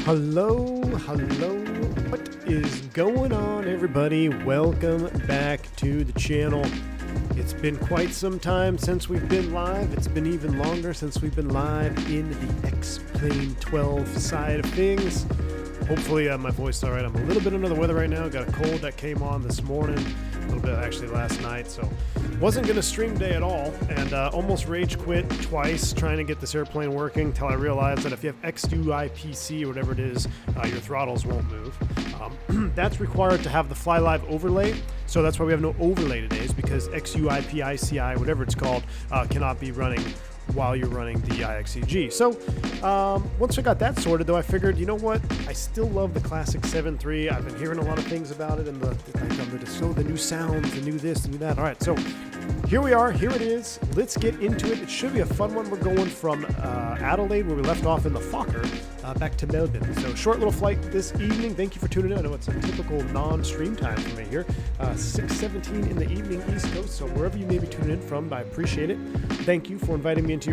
Hello, what is going on, everybody? Welcome back to the channel. It's been quite some time since we've been live. It's been even longer since we've been live in the X-Plane 12 side of things. Hopefully my voice is all right. I'm a little bit under the weather right now. Got a cold that came on this morning, a little bit actually last night, so wasn't going to stream today at all, and almost rage quit twice trying to get this airplane working until I realized that if you have XUIPC or whatever it is, your throttles won't move. That's required to have the Fly Live overlay, so that's why we have no overlay today, is because XUIPICI, whatever it's called, cannot be running while you're running the IXEG. So once I got that sorted, though, I figured, you know what? I still love the classic 7.3. I've been hearing a lot of things about it, and the new sounds, the new this, the new that. All right, so here we are. Here it is. Let's get into it. It should be a fun one. We're going from Adelaide, where we left off in the Fokker, back to Melbourne. So short little flight this evening. Thank you for tuning in. I know it's a typical non-stream time for me here. 6:17 in the evening East Coast. So wherever you may be tuning in from, I appreciate it. Thank you for inviting me into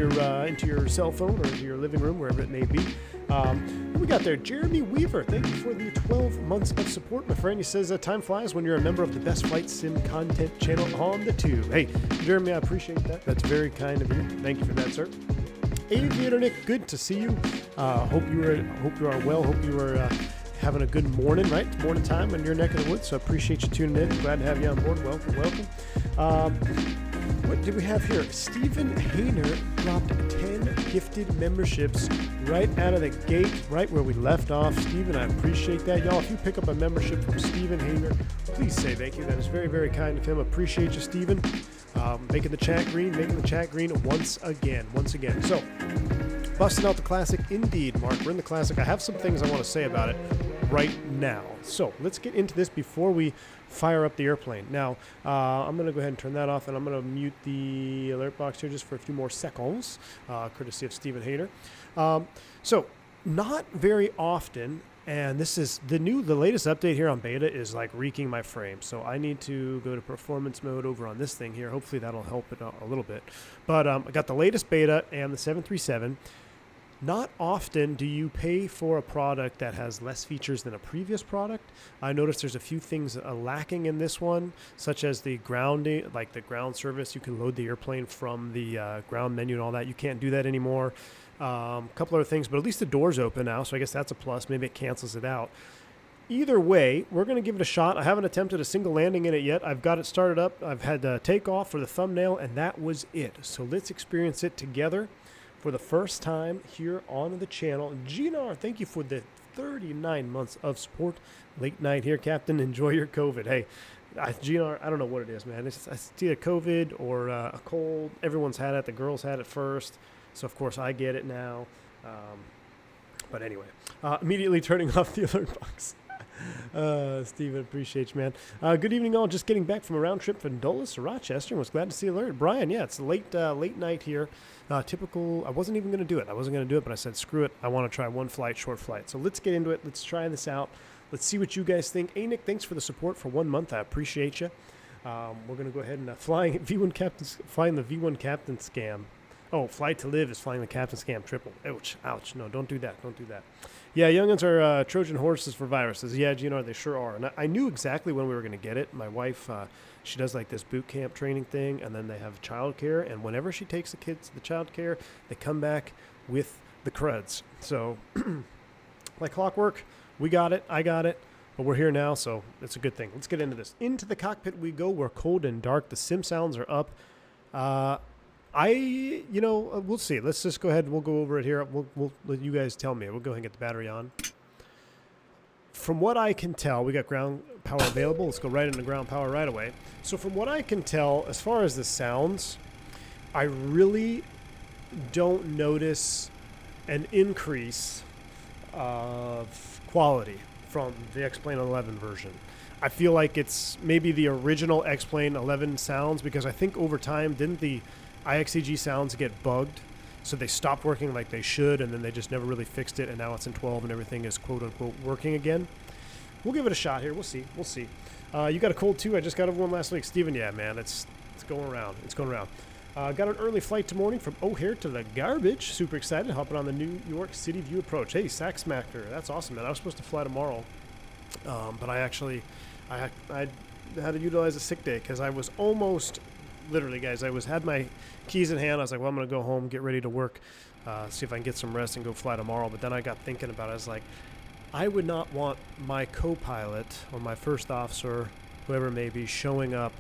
your cell phone or into your living room, wherever it may be. We got there, Jeremy Weaver. Thank you for the 12 months of support, my friend. He says, time flies when you're a member of the best flight sim content channel on the tube. Hey, Jeremy, I appreciate that. That's very kind of you. Thank you for that, sir. Aviator Nick, good to see you. Hope you are well. Hope you are having a good morning, right? It's morning time in your neck of the woods, so I appreciate you tuning in. Glad to have you on board. Welcome, welcome. What do we have here? Stephen Hayner dropped 10 gifted memberships right out of the gate, right where we left off. Stephen, I appreciate that. Y'all, if you pick up a membership from Stephen Hayner, please say thank you. That is very, very kind of him. Appreciate you, Stephen. Making the chat green once again. So, busting out the classic. Indeed, Mark, we're in the classic. I have some things I want to say about it right now. So, let's get into this before we fire up the airplane. Now, I'm going to go ahead and turn that off, and I'm going to mute the alert box here just for a few more seconds, courtesy of Stephen Hayner. So, not very often, and this is the latest update here on beta is like wreaking my frame. So I need to go to performance mode over on this thing here. Hopefully that'll help it a little bit. But I got the latest beta and the 737. Not often do you pay for a product that has less features than a previous product. I noticed there's a few things lacking in this one, such as the grounding, like the ground service. You can load the airplane from the ground menu and all that. You can't do that anymore. A couple other things, but at least the door's open now, so I guess that's a plus. Maybe it cancels it out. Either way, we're going to give it a shot. I haven't attempted a single landing in it yet. I've got it started up. I've had the takeoff for the thumbnail, and that was it. So let's experience it together for the first time here on the channel. GNR, thank you for the 39 months of support. Late night here, Captain. Enjoy your COVID. Hey, GNR, I don't know what it is, man. It's either COVID or a cold. Everyone's had it. The girls had it first. So, of course, I get it now. But anyway, immediately turning off the alert box. Steven, appreciate you, man. Good evening, all. Just getting back from a round trip from Dulles to Rochester and was glad to see alert. Brian, yeah, it's late night here. Typical. I wasn't even going to do it. But I said, screw it. I want to try one flight, short flight. So let's get into it. Let's try this out. Let's see what you guys think. Hey, Nick, thanks for the support for 1 month. I appreciate you. We're going to go ahead and flying the V1 Captain scam. Oh, Flight to Live is flying the Captain Scam triple. Ouch. No, don't do that. Yeah, young'uns are Trojan horses for viruses. Yeah, they sure are. And I knew exactly when we were going to get it. My wife, she does like this boot camp training thing, and then they have childcare. And whenever she takes the kids to the childcare, they come back with the creds. So, like clockwork, we got it. I got it. But we're here now, so it's a good thing. Let's get into this. Into the cockpit we go. We're cold and dark. The sim sounds are up. We'll see. Let's just go ahead and we'll go over it here. We'll let you guys tell me. We'll go ahead and get the battery on. From what I can tell, we got ground power available. Let's go right into ground power right away. So from what I can tell, as far as the sounds, I really don't notice an increase of quality from the X-Plane 11 version. I feel like it's maybe the original X-Plane 11 sounds, because I think over time, didn't the IXEG sounds get bugged, so they stopped working like they should, and then they just never really fixed it, and now it's in 12 and everything is quote-unquote working again. We'll give it a shot here. We'll see. You got a cold too? I just got over one last week. Steven, yeah, man, it's going around. Got an early flight tomorrow from O'Hare to the garbage. Super excited, hopping on the New York City View approach. Hey, Smacker, that's awesome, man. I was supposed to fly tomorrow, but I had to utilize a sick day because I was almost, literally, guys, had my keys in hand. I was like, well, I'm going to go home, get ready to work, see if I can get some rest and go fly tomorrow. But then I got thinking about it. I was like, I would not want my co-pilot or my first officer, whoever it may be, showing up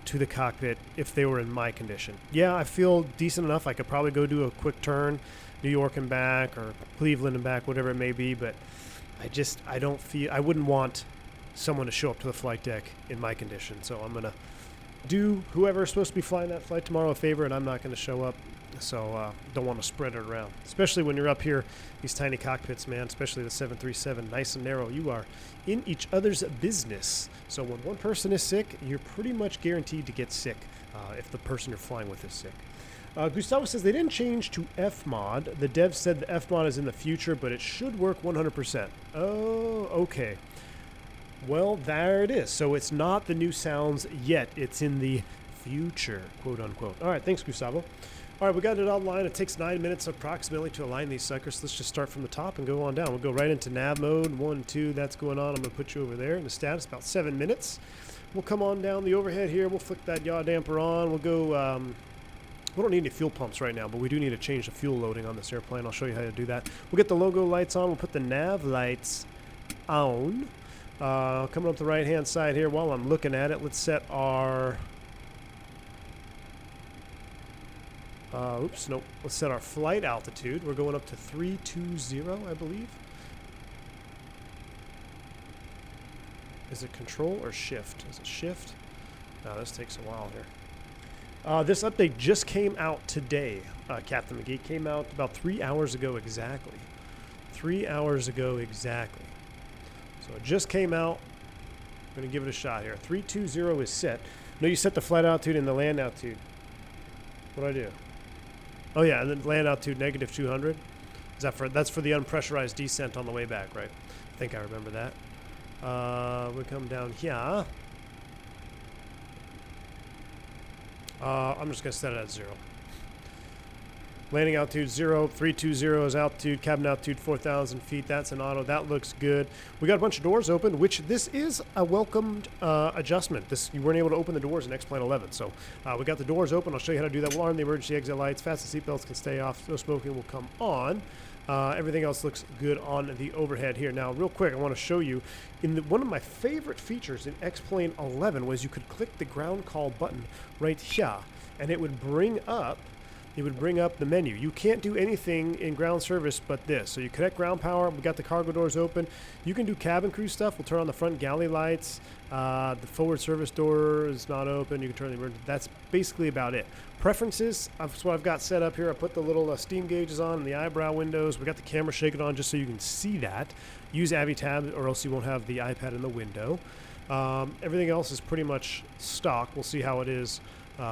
to the cockpit if they were in my condition. Yeah, I feel decent enough. I could probably go do a quick turn, New York and back, or Cleveland and back, whatever it may be. But I wouldn't want someone to show up to the flight deck in my condition. So I'm going to do whoever's supposed to be flying that flight tomorrow a favor, and I'm not going to show up. So don't want to spread it around, especially when you're up here, these tiny cockpits, man, especially the 737, nice and narrow. You are in each other's business. So when one person is sick, you're pretty much guaranteed to get sick if the person you're flying with is sick. Gustavo says they didn't change to FMOD. The dev said the FMOD is in the future, but it should work 100%. Oh, okay. Well, there it is. So it's not the new sounds yet. It's in the future, quote unquote. All right, thanks, Gustavo. All right, we got it online. It takes 9 minutes approximately to align these suckers. Let's just start from the top and go on down. We'll go right into nav mode. 1, 2, that's going on. I'm going to put you over there in the status, about 7 minutes. We'll come on down the overhead here. We'll flick that yaw damper on. We'll go, we don't need any fuel pumps right now, but we do need to change the fuel loading on this airplane. I'll show you how to do that. We'll get the logo lights on. We'll put the nav lights on. Coming up the right-hand side here, while I'm looking at it, let's set our... let's set our flight altitude. We're going up to 320, I believe. Is it control or shift? Is it shift? No, this takes a while here. This update just came out today, Captain McGee. Came out about 3 hours ago exactly. 3 hours ago exactly. So it just came out. I'm going to give it a shot here. 320 is set. No, you set the flight altitude and the land altitude. What do I do? Oh yeah, and then land altitude negative 200. Is that that's for the unpressurized descent on the way back, right? I think I remember that. We come down here. I'm just gonna set it at 0. Landing altitude 0, 320 is altitude, cabin altitude 4,000 feet. That's an auto. That looks good. We got a bunch of doors open, which this is a welcomed adjustment. You weren't able to open the doors in X-Plane 11. So we got the doors open. I'll show you how to do that. We'll arm the emergency exit lights. Fasten seatbelts can stay off. No smoking will come on. Everything else looks good on the overhead here. Now, real quick, I want to show you, one of my favorite features in X-Plane 11 was you could click the ground call button right here, and it would bring up the menu. You can't do anything in ground service but this. So you connect ground power. We got the cargo doors open. You can do cabin crew stuff. We'll turn on the front galley lights. The forward service door is not open. You can turn the emergency. That's basically about it. Preferences, that's what I've got set up here. I put the little steam gauges on and the eyebrow windows. We got the camera shaking on just so you can see that. Use AviTab or else you won't have the iPad in the window. Everything else is pretty much stock. We'll see how it is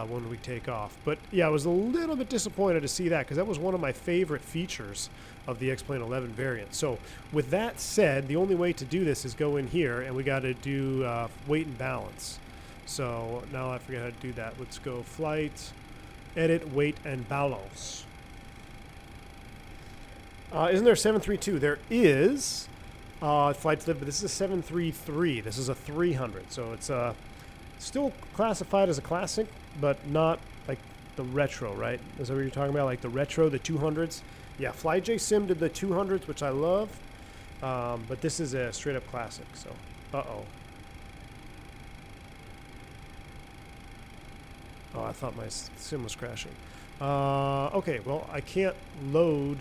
when we take off. But yeah, I was a little bit disappointed to see that because that was one of my favorite features of the X-Plane 11 variant. So with that said, the only way to do this is go in here and we got to do weight and balance. So now I forget how to do that. Let's go flight, edit, weight, and balance. Isn't there a 732? There is flight live, but this is a 733. This is a 300. So it's still classified as a classic, but not like the retro, right? Is that what you're talking about? Like the retro, the 200s? Yeah, FlyJ Sim did the 200s, which I love. But this is a straight up classic, so uh-oh. Oh, I thought my sim was crashing. Okay, well, I can't load.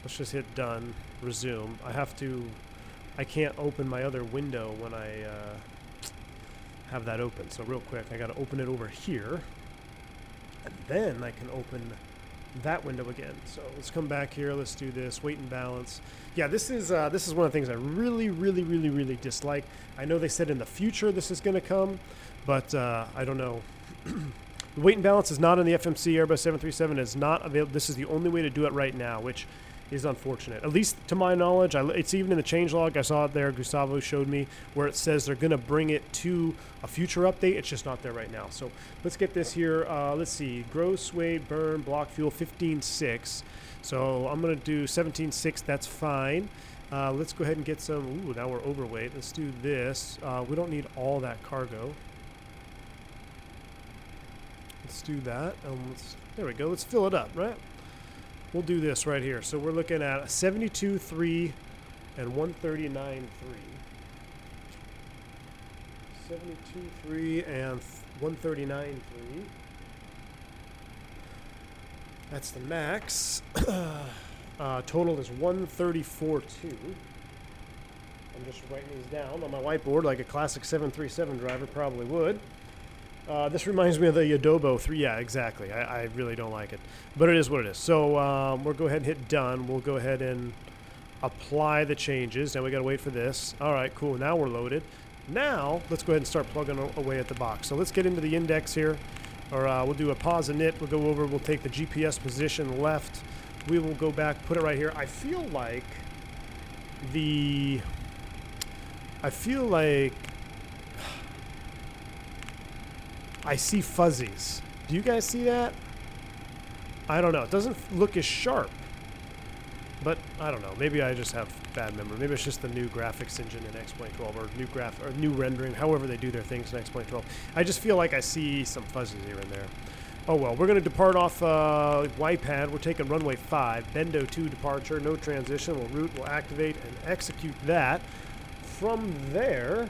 Let's just hit done, resume. I can't open my other window when I have that open. So real quick, I got to open it over here. And then I can open that window again. So let's come back here. Let's do this. Weight and balance. Yeah, this is one of the things I really dislike. I know they said in the future this is going to come, but I don't know. The weight and balance is not in the FMC Airbus 737. Is not available. This is the only way to do it right now, which is unfortunate. At least to my knowledge, it's even in the changelog. I saw it there. Gustavo showed me where it says they're going to bring it to a future update. It's just not there right now. So let's get this here. Let's see. Gross weight, burn, block fuel, 15.6. So I'm going to do 17.6. That's fine. Let's go ahead and get some. Ooh, now we're overweight. Let's do this. We don't need all that cargo. Let's do that. There we go. Let's fill it up, right? We'll do this right here. So we're looking at 72.3 and 139.3. 72.3 and 139.3. That's the max. Total is 134.2. I'm just writing these down on my whiteboard like a classic 737 driver probably would. This reminds me of the Adobo 3. Yeah, exactly. I really don't like it. But it is what it is. So we'll go ahead and hit done. We'll go ahead and apply the changes. Now we got to wait for this. All right, cool. Now we're loaded. Now let's go ahead and start plugging away at the box. So let's get into the index here. Or we'll do a pause init. We'll go over. We'll take the GPS position left. We will go back, put it right here. I feel like I see fuzzies. Do you guys see that? I don't know. It doesn't look as sharp. But I don't know. Maybe I just have bad memory. Maybe it's just the new graphics engine in X-Plane 12 or new rendering, however they do their things in X-Plane 12. I just feel like I see some fuzzies here and there. Oh well, we're going to depart off YPAD. We're taking runway 5, Bendo 2 departure, no transition. We'll route, we'll activate and execute that. From there,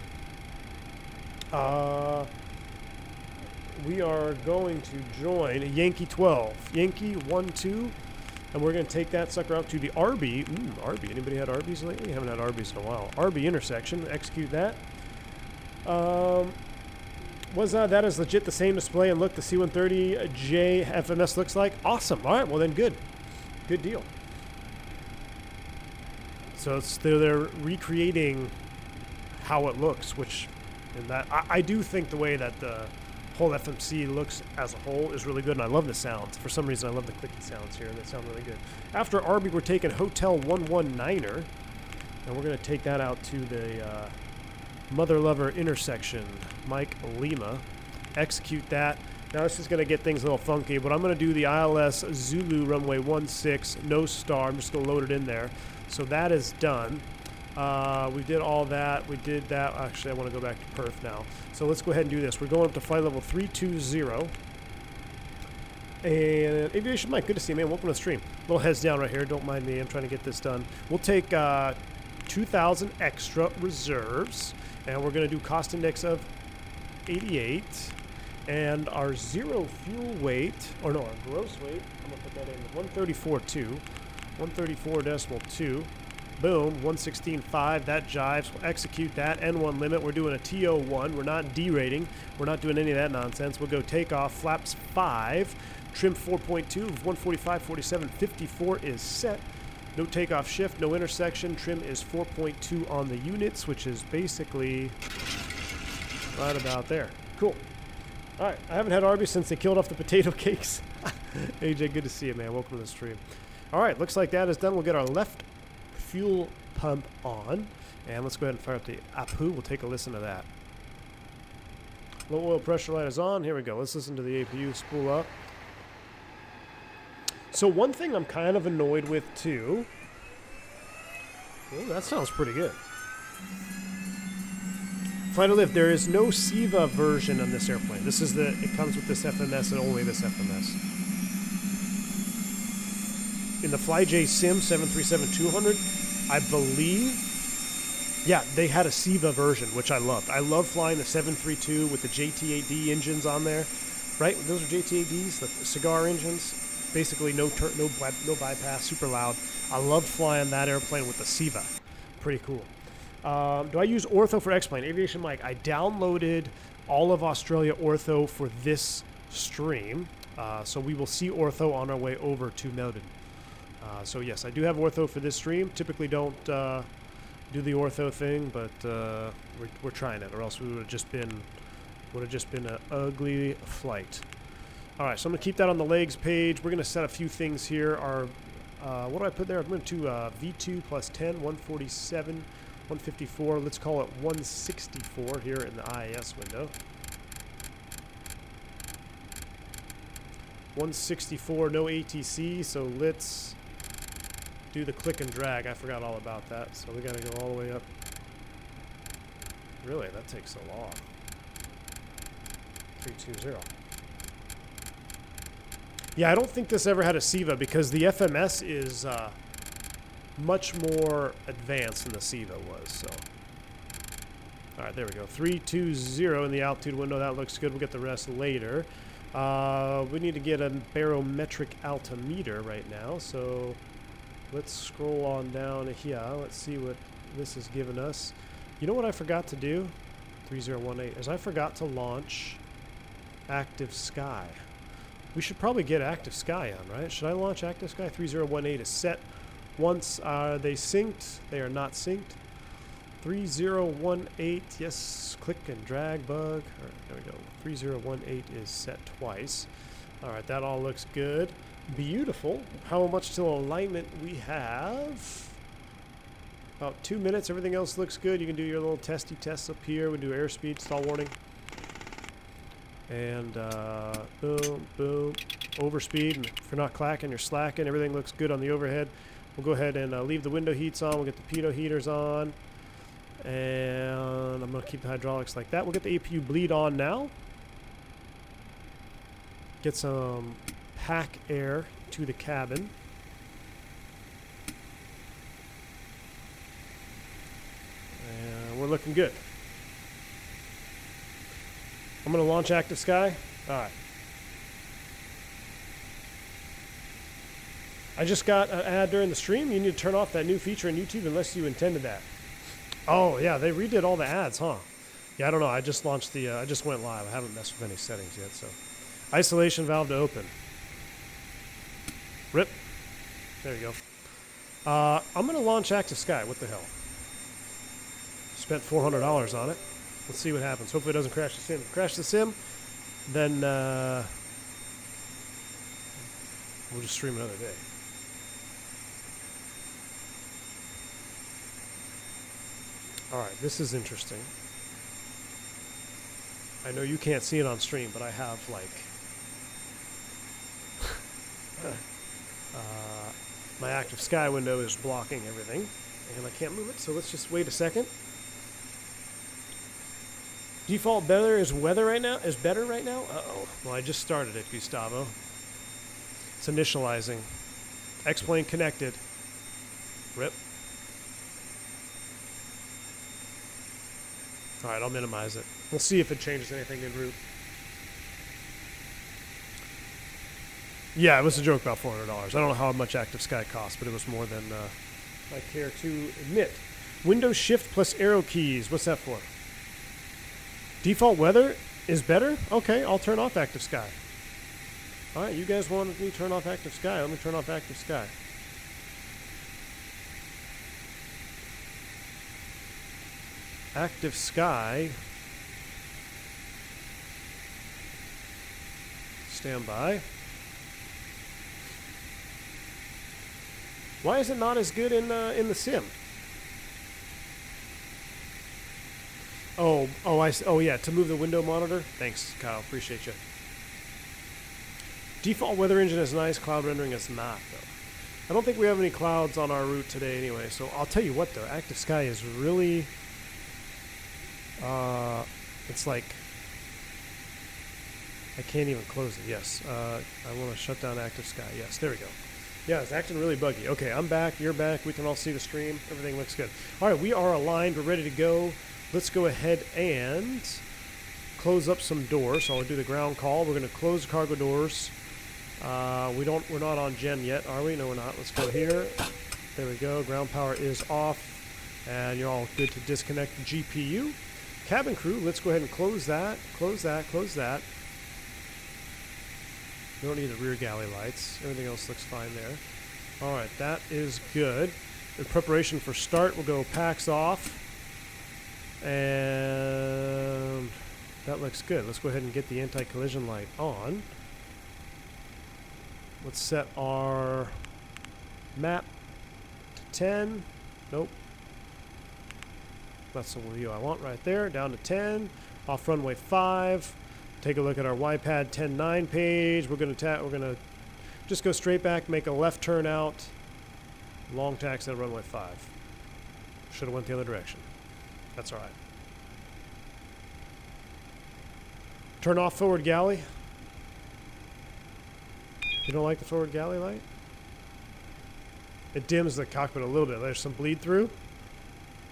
we are going to join Yankee 12, Yankee 1-2, and we're going to take that sucker out to the Arby. Arby. Anybody had Arby's lately? Haven't had Arby's in a while. Arby intersection. Execute that. That is legit the same display and look the C-130J FMS looks like? Awesome. All right, well then good. Good deal. So they're recreating how it looks, which in that I do think the way that the whole FMC looks as a whole is really good, and I love the sounds. For some reason, I love the clicky sounds here, and they sound really good. After Arby, we're taking Hotel 119er, and we're going to take that out to the Mother Lover intersection, Mike Lima. Execute that. Now this is going to get things a little funky, but I'm going to do the ILS Zulu runway 16, no star. I'm just going to load it in there. So that is done. We did all that. We did that. Actually, I want to go back to Perth now. So let's go ahead and do this. We're going up to flight level 320. And Aviation Mike, good to see you, man. Welcome to the stream. Little heads down right here. Don't mind me. I'm trying to get this done. We'll take 2,000 extra reserves. And we're going to do cost index of 88. And our zero fuel weight, or no, our gross weight, I'm going to put that in 134.2. 134.2. Boom, 116.5. That jives. We'll execute that. N1 limit. We're doing a TO1. We're not derating. We're not doing any of that nonsense. We'll go takeoff. Flaps 5. Trim 4.2. 145.47. 54 is set. No takeoff shift. No intersection. Trim is 4.2 on the units, which is basically right about there. Cool. All right. I haven't had Arby's since they killed off the potato cakes. AJ, good to see you, man. Welcome to the stream. All right. Looks like that is done. We'll get our left fuel pump on, and let's go ahead and fire up the APU. We'll take a listen to that. Low oil pressure light is on. Here we go. Let's listen to the APU spool up. So one thing I'm kind of annoyed with too. Oh, that sounds pretty good. Flight of Lift, there is no SIVA version on this airplane. This is it comes with this FMS and only this FMS. In the FlyJ Sim 737-200, I believe, yeah, they had a SIVA version, which I loved. I love flying the 732 with the JT8D engines on there, right? Those are JT8Ds, the cigar engines. Basically, no bypass, super loud. I love flying that airplane with the SIVA. Pretty cool. Do I use Ortho for X-Plane? Aviation Mike, I downloaded all of Australia Ortho for this stream, so we will see Ortho on our way over to Melbourne. So yes, I do have Ortho for this stream. Typically don't do the Ortho thing, but we're trying it, or else we would have just been an ugly flight. All right, so I'm gonna keep that on the legs page. We're gonna set a few things here. Our What do I put there? I'm going to V2 plus 10, 147, 154. Let's call it 164 here in the IIS window. 164, no ATC, so let's do the click and drag. I forgot all about that, so we got to go all the way up. Really, that takes so long. 320. Yeah, I don't think this ever had a SIVA because the FMS is much more advanced than the SIVA was. So, all right, there we go. 320 in the altitude window. That looks good. We'll get the rest later. We need to get a barometric altimeter right now. So let's scroll on down here. Let's see what this has given us. You know what I forgot to do? 3018 is I forgot to launch Active Sky. We should probably get Active Sky on, right? Should I launch Active Sky? 3018 is set. Once are they synced? They are not synced. 3018, yes, click and drag bug. All right, there we go. 3018 is set twice. All right, that all looks good. Beautiful. How much till alignment we have? About 2 minutes. Everything else looks good. You can do your little testy tests up here. We do airspeed, stall warning. And boom, boom, overspeed. And if you're not clacking, you're slacking. Everything looks good on the overhead. We'll go ahead and leave the window heats on. We'll get the pitot heaters on. And I'm going to keep the hydraulics like that. We'll get the APU bleed on now. Get some pack air to the cabin. And we're looking good. I'm going to launch Active Sky. All right. I just got an ad during the stream. You need to turn off that new feature in YouTube unless you intended that. Oh, yeah, they redid all the ads, huh? Yeah, I don't know. I just launched the, I just went live. I haven't messed with any settings yet, so. Isolation valve to open. Rip. There you go. I'm going to launch Active Sky. What the hell? Spent $400 on it. Let's see what happens. Hopefully it doesn't crash the sim. Crash the sim, then we'll just stream another day. All right, this is interesting. I know you can't see it on stream, but I have like my Active Sky window is blocking everything, and I can't move it. So let's just wait a second. Default better is weather right now. Is better right now? Uh-oh. Well, I just started it, Gustavo. It's initializing. X-plane connected. Rip. All right, I'll minimize it. We'll see if it changes anything en route. Yeah, it was a joke about $400. I don't know how much Active Sky costs, but it was more than I care to admit. Windows Shift plus arrow keys. What's that for? Default weather is better? Okay, I'll turn off Active Sky. All right, you guys wanted me to turn off Active Sky. Let me turn off Active Sky. Active Sky. Stand by. Why is it not as good in the sim? Oh yeah, to move the window monitor. Thanks, Kyle. Appreciate you. Default weather engine is nice. Cloud rendering is not, though. I don't think we have any clouds on our route today anyway. So I'll tell you what, though. Active Sky is really... it's like... I can't even close it. Yes. I want to shut down Active Sky. Yes, there we go. Yeah, it's acting really buggy. Okay, I'm back. You're back. We can all see the stream. Everything looks good. All right, we are aligned. We're ready to go. Let's go ahead and close up some doors. So I'll do the ground call. We're going to close the cargo doors. We're not on gen yet, are we? No, we're not. Let's go here. There we go. Ground power is off, and you're all good to disconnect the GPU. Cabin crew, let's go ahead and close that. Close that. Close that. We don't need the rear galley lights. Everything else looks fine there. All right, that is good. In preparation for start, we'll go packs off. And that looks good. Let's go ahead and get the anti-collision light on. Let's set our Map to 10. Nope. That's the view I want right there. Down to 10. Off runway 5. Take a look at our YPAD 10.9 page. We're gonna just go straight back, make a left turn out. Long taxi at runway 5. Should have went the other direction. That's all right. Turn off forward galley. You don't like the forward galley light? It dims the cockpit a little bit. There's some bleed through.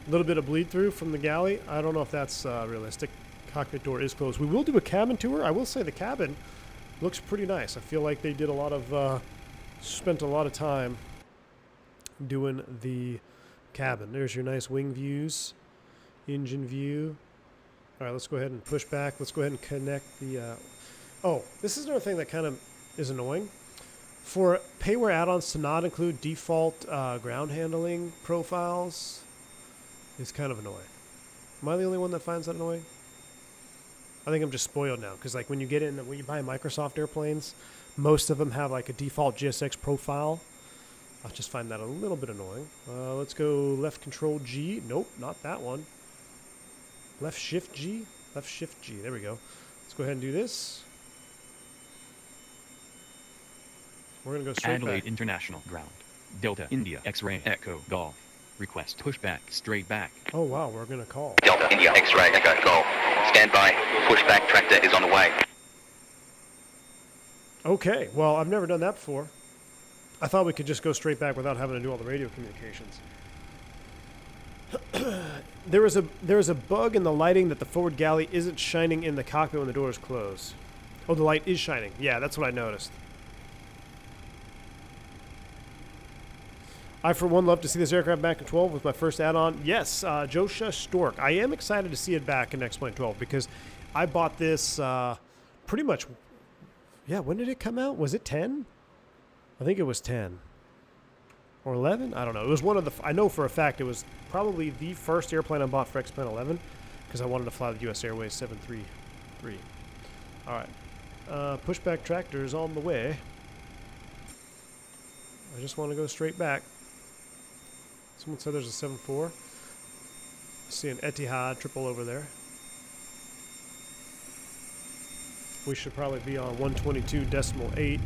A little bit of bleed through from the galley. I don't know if that's realistic. Cockpit door is closed. We will do a cabin tour. I will say the cabin looks pretty nice. I feel like they did a lot of, spent a lot of time doing the cabin. There's your nice wing views, engine view. All right, let's go ahead and push back. Let's go ahead and connect the, oh, this is another thing that kind of is annoying. For payware add-ons to not include default ground handling profiles is kind of annoying. Am I the only one that finds that annoying? I think I'm just spoiled now, because like when you buy Microsoft airplanes, most of them have like a default GSX profile. I just find that a little bit annoying. Let's go left control G. Nope, not that one. Left shift G. Left shift G. There we go. Let's go ahead and do this. We're going to go straight Adelaide back. International Ground. Delta India X-Ray Echo Golf. Request pushback straight back. Oh wow, we're going to call. Delta India X-Ray Echo Golf. Stand by. Pushback tractor is on the way. Okay, well, I've never done that before. I thought we could just go straight back without having to do all the radio communications. There is a bug in the lighting that the forward galley isn't shining in the cockpit when the doors close. Oh, the light is shining. Yeah, that's what I noticed. I, for one, love to see this aircraft back in 12 with my first add-on. Yes, Josha Stork. I am excited to see it back in X-Plane 12 because I bought this pretty much... Yeah, when did it come out? Was it 10? I think it was 10. Or 11? I don't know. It was one of the... I know for a fact it was probably the first airplane I bought for X-Plane 11 because I wanted to fly the US Airways 733. All right. Pushback tractor is on the way. I just want to go straight back. Someone said there's a 7.4. I see an Etihad triple over there. We should probably be on 122.8.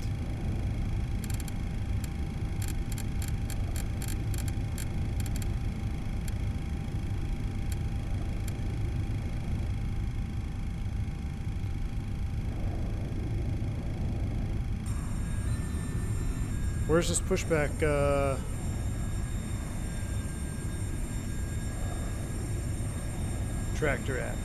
Where's this pushback? Tractor at?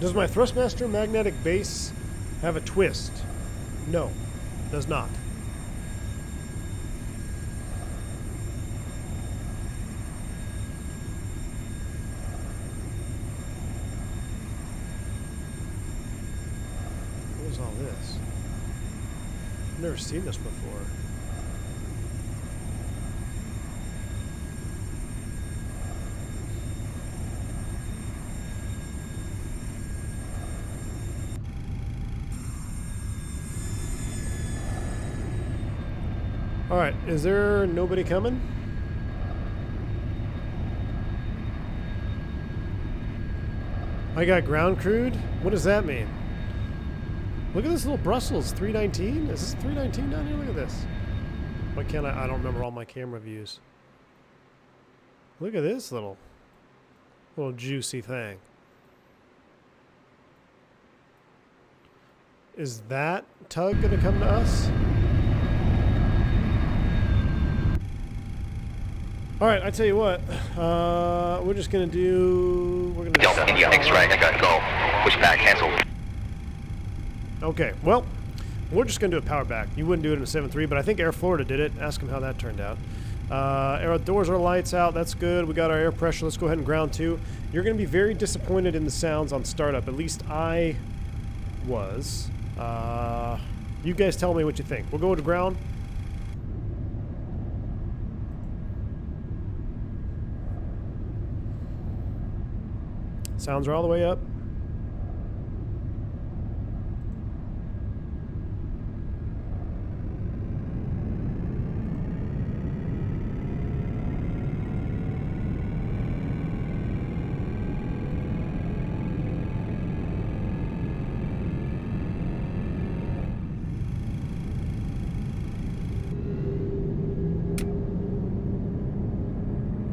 Does my Thrustmaster magnetic base have a twist? No, does not. What is all this? I've never seen this before. Alright, is there nobody coming? I got ground crewed? What does that mean? Look at this little Brussels 319. Is this 319 down here? Look at this. Why can't I don't remember all my camera views. Look at this little juicy thing. Is that tug gonna come to us? Alright, I tell you what, we're just gonna do... Delta India X-Ray Echo Golf. Pushback cancelled. Okay, well, we're just going to do a power back. You wouldn't do it in a 7.3, but I think Air Florida did it. Ask them how that turned out. Air doors are lights out. That's good. We got our air pressure. Let's go ahead and ground 2. You're going to be very disappointed in the sounds on startup. At least I was. You guys tell me what you think. We'll go to ground. Sounds are all the way up.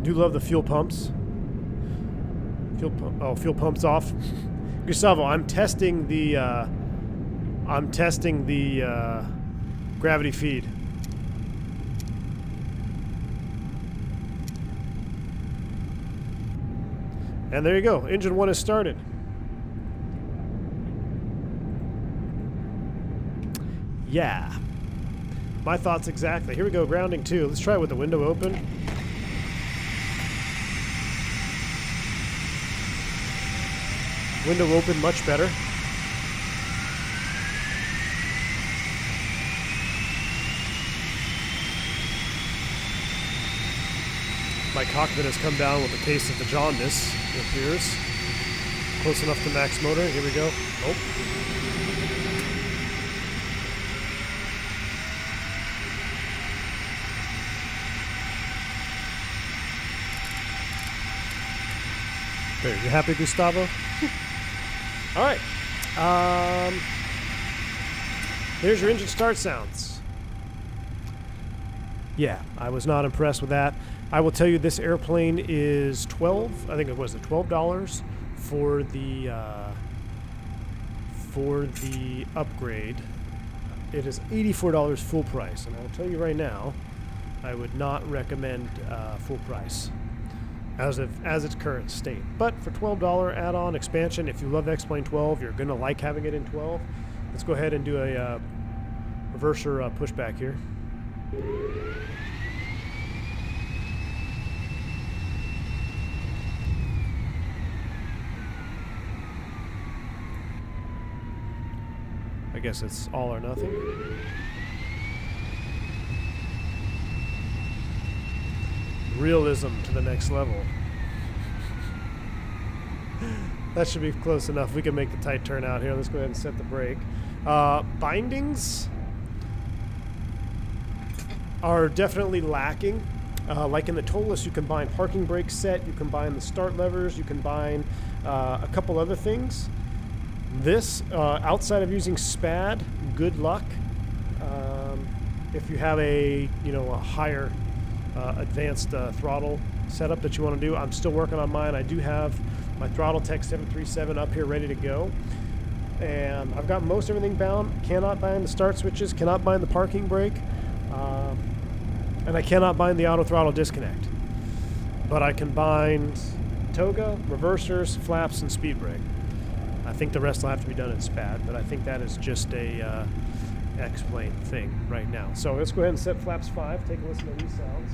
Do love the fuel pumps. Fuel pumps off. Gustavo, I'm testing the gravity feed. And there you go. Engine 1 is started. Yeah. My thoughts exactly. Here we go, grounding 2. Let's try it with the window open. Window open, much better. My cockpit has come down with the case of the jaundice, it appears. Close enough to max motor. Here we go. Oh. There, you happy, Gustavo? All right. There's your engine start sounds. Yeah, I was not impressed with that. I will tell you this airplane is $12 for the upgrade. It is $84 full price, and I will tell you right now, I would not recommend full price as its current state. But for $12 add-on expansion, if you love X-Plane 12, you're gonna like having it in 12. Let's go ahead and do a reverser pushback here. I guess it's all or nothing. Realism to the next level. That should be close enough. We can make the tight turn out here. Let's go ahead and set the brake. Bindings are definitely lacking. Like in the Tolus, you combine parking brake set, you combine the start levers, you combine a couple other things. This, outside of using SPAD, good luck. If you have a higher advanced throttle setup that you want to do, I'm still working on mine. I do have my Throttletek 737 up here ready to go, and I've got most everything bound. Cannot bind the start switches, cannot bind the parking brake, and I cannot bind the auto throttle disconnect. But I can bind Toga, reversers, flaps, and speed brake. I think the rest will have to be done in SPAD, but I think that is just a X-Plane thing right now. So let's go ahead and set flaps 5, take a listen to these sounds.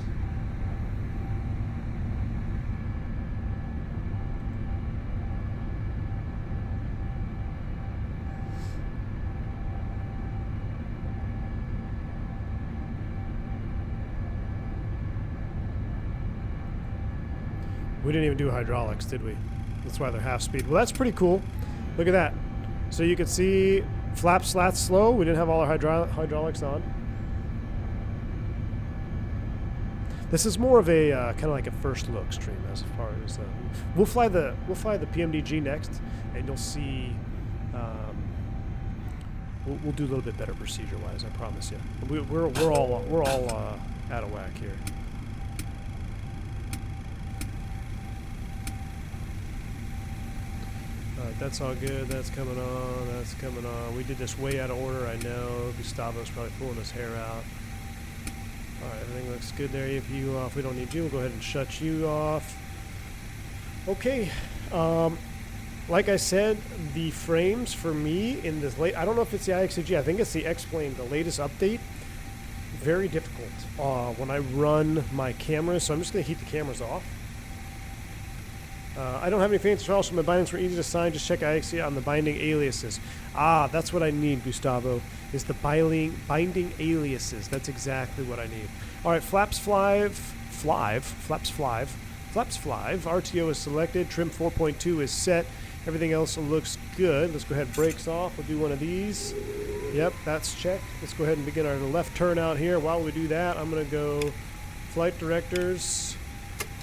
We didn't even do hydraulics, did we? That's why they're half speed. Well, that's pretty cool. Look at that. So you can see flap slats slow. We didn't have all our hydraulics on. This is more of a kind of like a first look stream as far as we'll fly the PMDG next, and you'll see. We'll do a little bit better procedure wise. I promise you. We're all out of whack here. Alright, that's all good. That's coming on. That's coming on. We did this way out of order, I know. Gustavo's probably pulling his hair out. Alright, everything looks good there. If you off, we don't need you. We'll go ahead and shut you off. Okay. Like I said, the frames for me in this late... I don't know if it's the IXEG. I think it's the X-Plane, the latest update. Very difficult when I run my cameras. So I'm just going to keep the cameras off. I don't have any fancy files, so my bindings were easy to assign. Just check IXEG on the binding aliases. Ah, that's what I need, Gustavo, is the binding aliases. That's exactly what I need. All right, flaps 5. RTO is selected. Trim 4.2 is set. Everything else looks good. Let's go ahead and brakes off. We'll do one of these. Yep, that's checked. Let's go ahead and begin our left turn out here. While we do that, I'm going to go flight directors.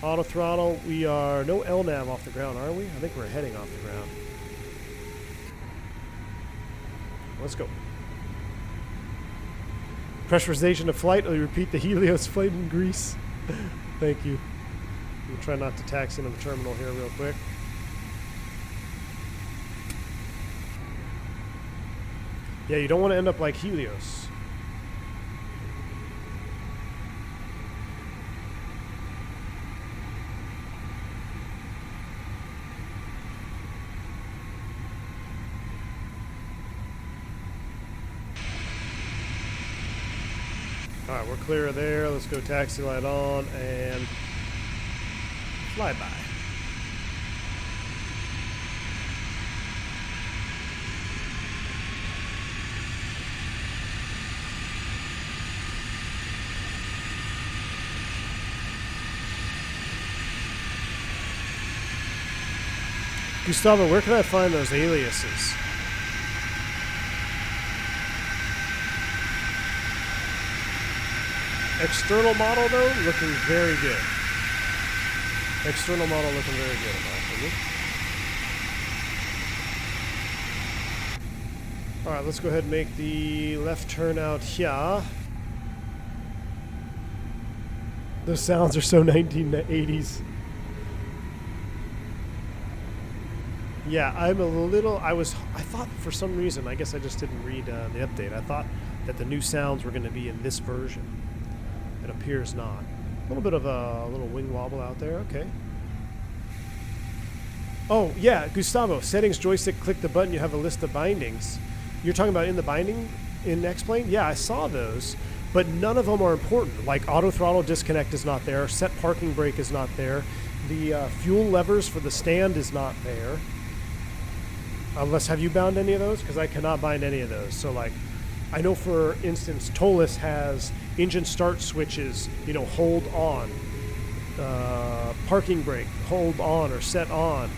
Auto throttle. We are no LNAV off the ground, are we? I think we're heading off the ground. Let's go. Pressurization of flight. I'll repeat the Helios flight in Greece. Thank you. We'll try not to taxi into the terminal here real quick. Yeah, you don't want to end up like Helios. Alright, we're clear there. Let's go taxi light on and fly by. Gustavo, where can I find those aliases? External model, though, looking very good. External model looking very good, in my opinion. Alright, let's go ahead and make the left turn out here. Those sounds are so 1980s. Yeah, I'm a little... I thought for some reason, I guess I just didn't read the update. I thought that the new sounds were going to be in this version. It appears not. A little bit of a little wing wobble out there. Okay. Oh, yeah, Gustavo. Settings joystick, click the button. You have a list of bindings. You're talking about in the binding in X-Plane? Yeah, I saw those, but none of them are important. Like auto throttle disconnect is not there. Set parking brake is not there. The fuel levers for the stand is not there. Unless, have you bound any of those? Because I cannot bind any of those. So, like, I know, for instance, Tolis has engine start switches, you know, hold on. Parking brake, hold on or set on.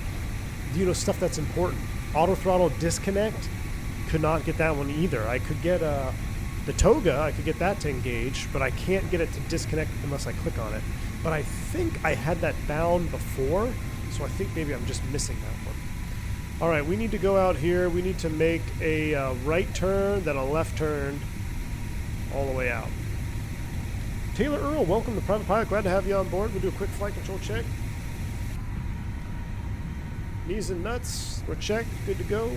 You know, stuff that's important. Auto throttle disconnect, could not get that one either. I could get the Toga, I could get that to engage, but I can't get it to disconnect unless I click on it. But I think I had that bound before, so I think maybe I'm just missing that one. All right, we need to go out here. We need to make a right turn, then a left turn, all the way out. Taylor Earl, welcome to Private Pilot. Glad to have you on board. We'll do a quick flight control check. Knees and nuts, we're checked, good to go.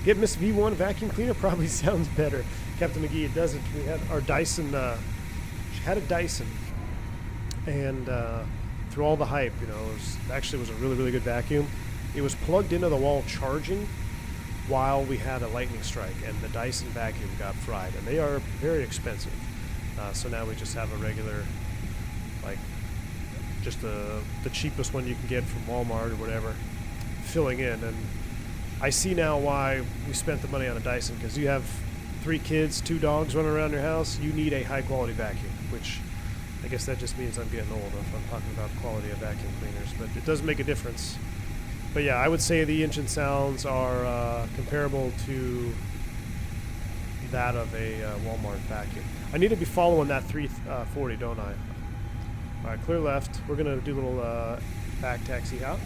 Get Miss V1 vacuum cleaner probably sounds better. Captain McGee, it doesn't. We had our Dyson, she had a Dyson, and through all the hype, you know, it was a really, really good vacuum. It was plugged into the wall charging while we had a lightning strike, and the Dyson vacuum got fried, and they are very expensive. So now we just have a regular, like, just the cheapest one you can get from Walmart or whatever, filling in. And I see now why we spent the money on a Dyson, because you have 3 kids, 2 dogs running around your house, you need a high quality vacuum, which I guess that just means I'm getting old if I'm talking about quality of vacuum cleaners, but it does make a difference. But yeah, I would say the engine sounds are comparable to that of a Walmart vacuum. I need to be following that 340, don't I? All right, clear left. We're going to do a little back taxi out.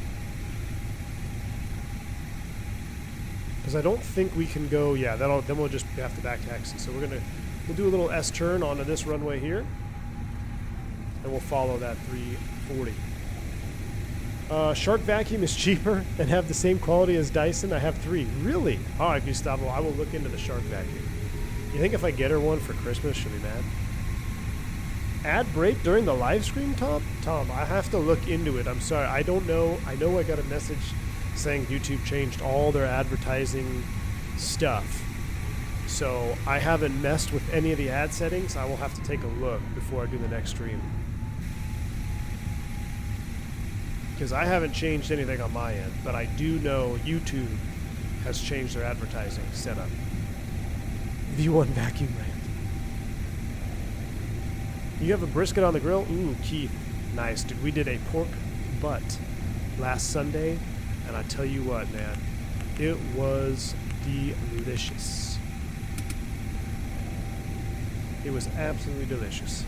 Because I don't think we can go, yeah, then we'll just have to back taxi. So we'll do a little S-turn onto this runway here. And we'll follow that 340. Shark vacuum is cheaper and have the same quality as Dyson. I have 3. Really? All right, Gustavo, I will look into the Shark vacuum. You think if I get her one for Christmas, she'll be mad? Ad break during the live stream, Tom? Tom, I have to look into it. I'm sorry. I don't know. I know I got a message saying YouTube changed all their advertising stuff. So I haven't messed with any of the ad settings. I will have to take a look before I do the next stream. Because I haven't changed anything on my end, but I do know YouTube has changed their advertising setup. V1 vacuum rant. You have a brisket on the grill? Ooh, Keith. Nice. Dude, we did a pork butt last Sunday, and I tell you what, man, it was delicious. It was absolutely delicious.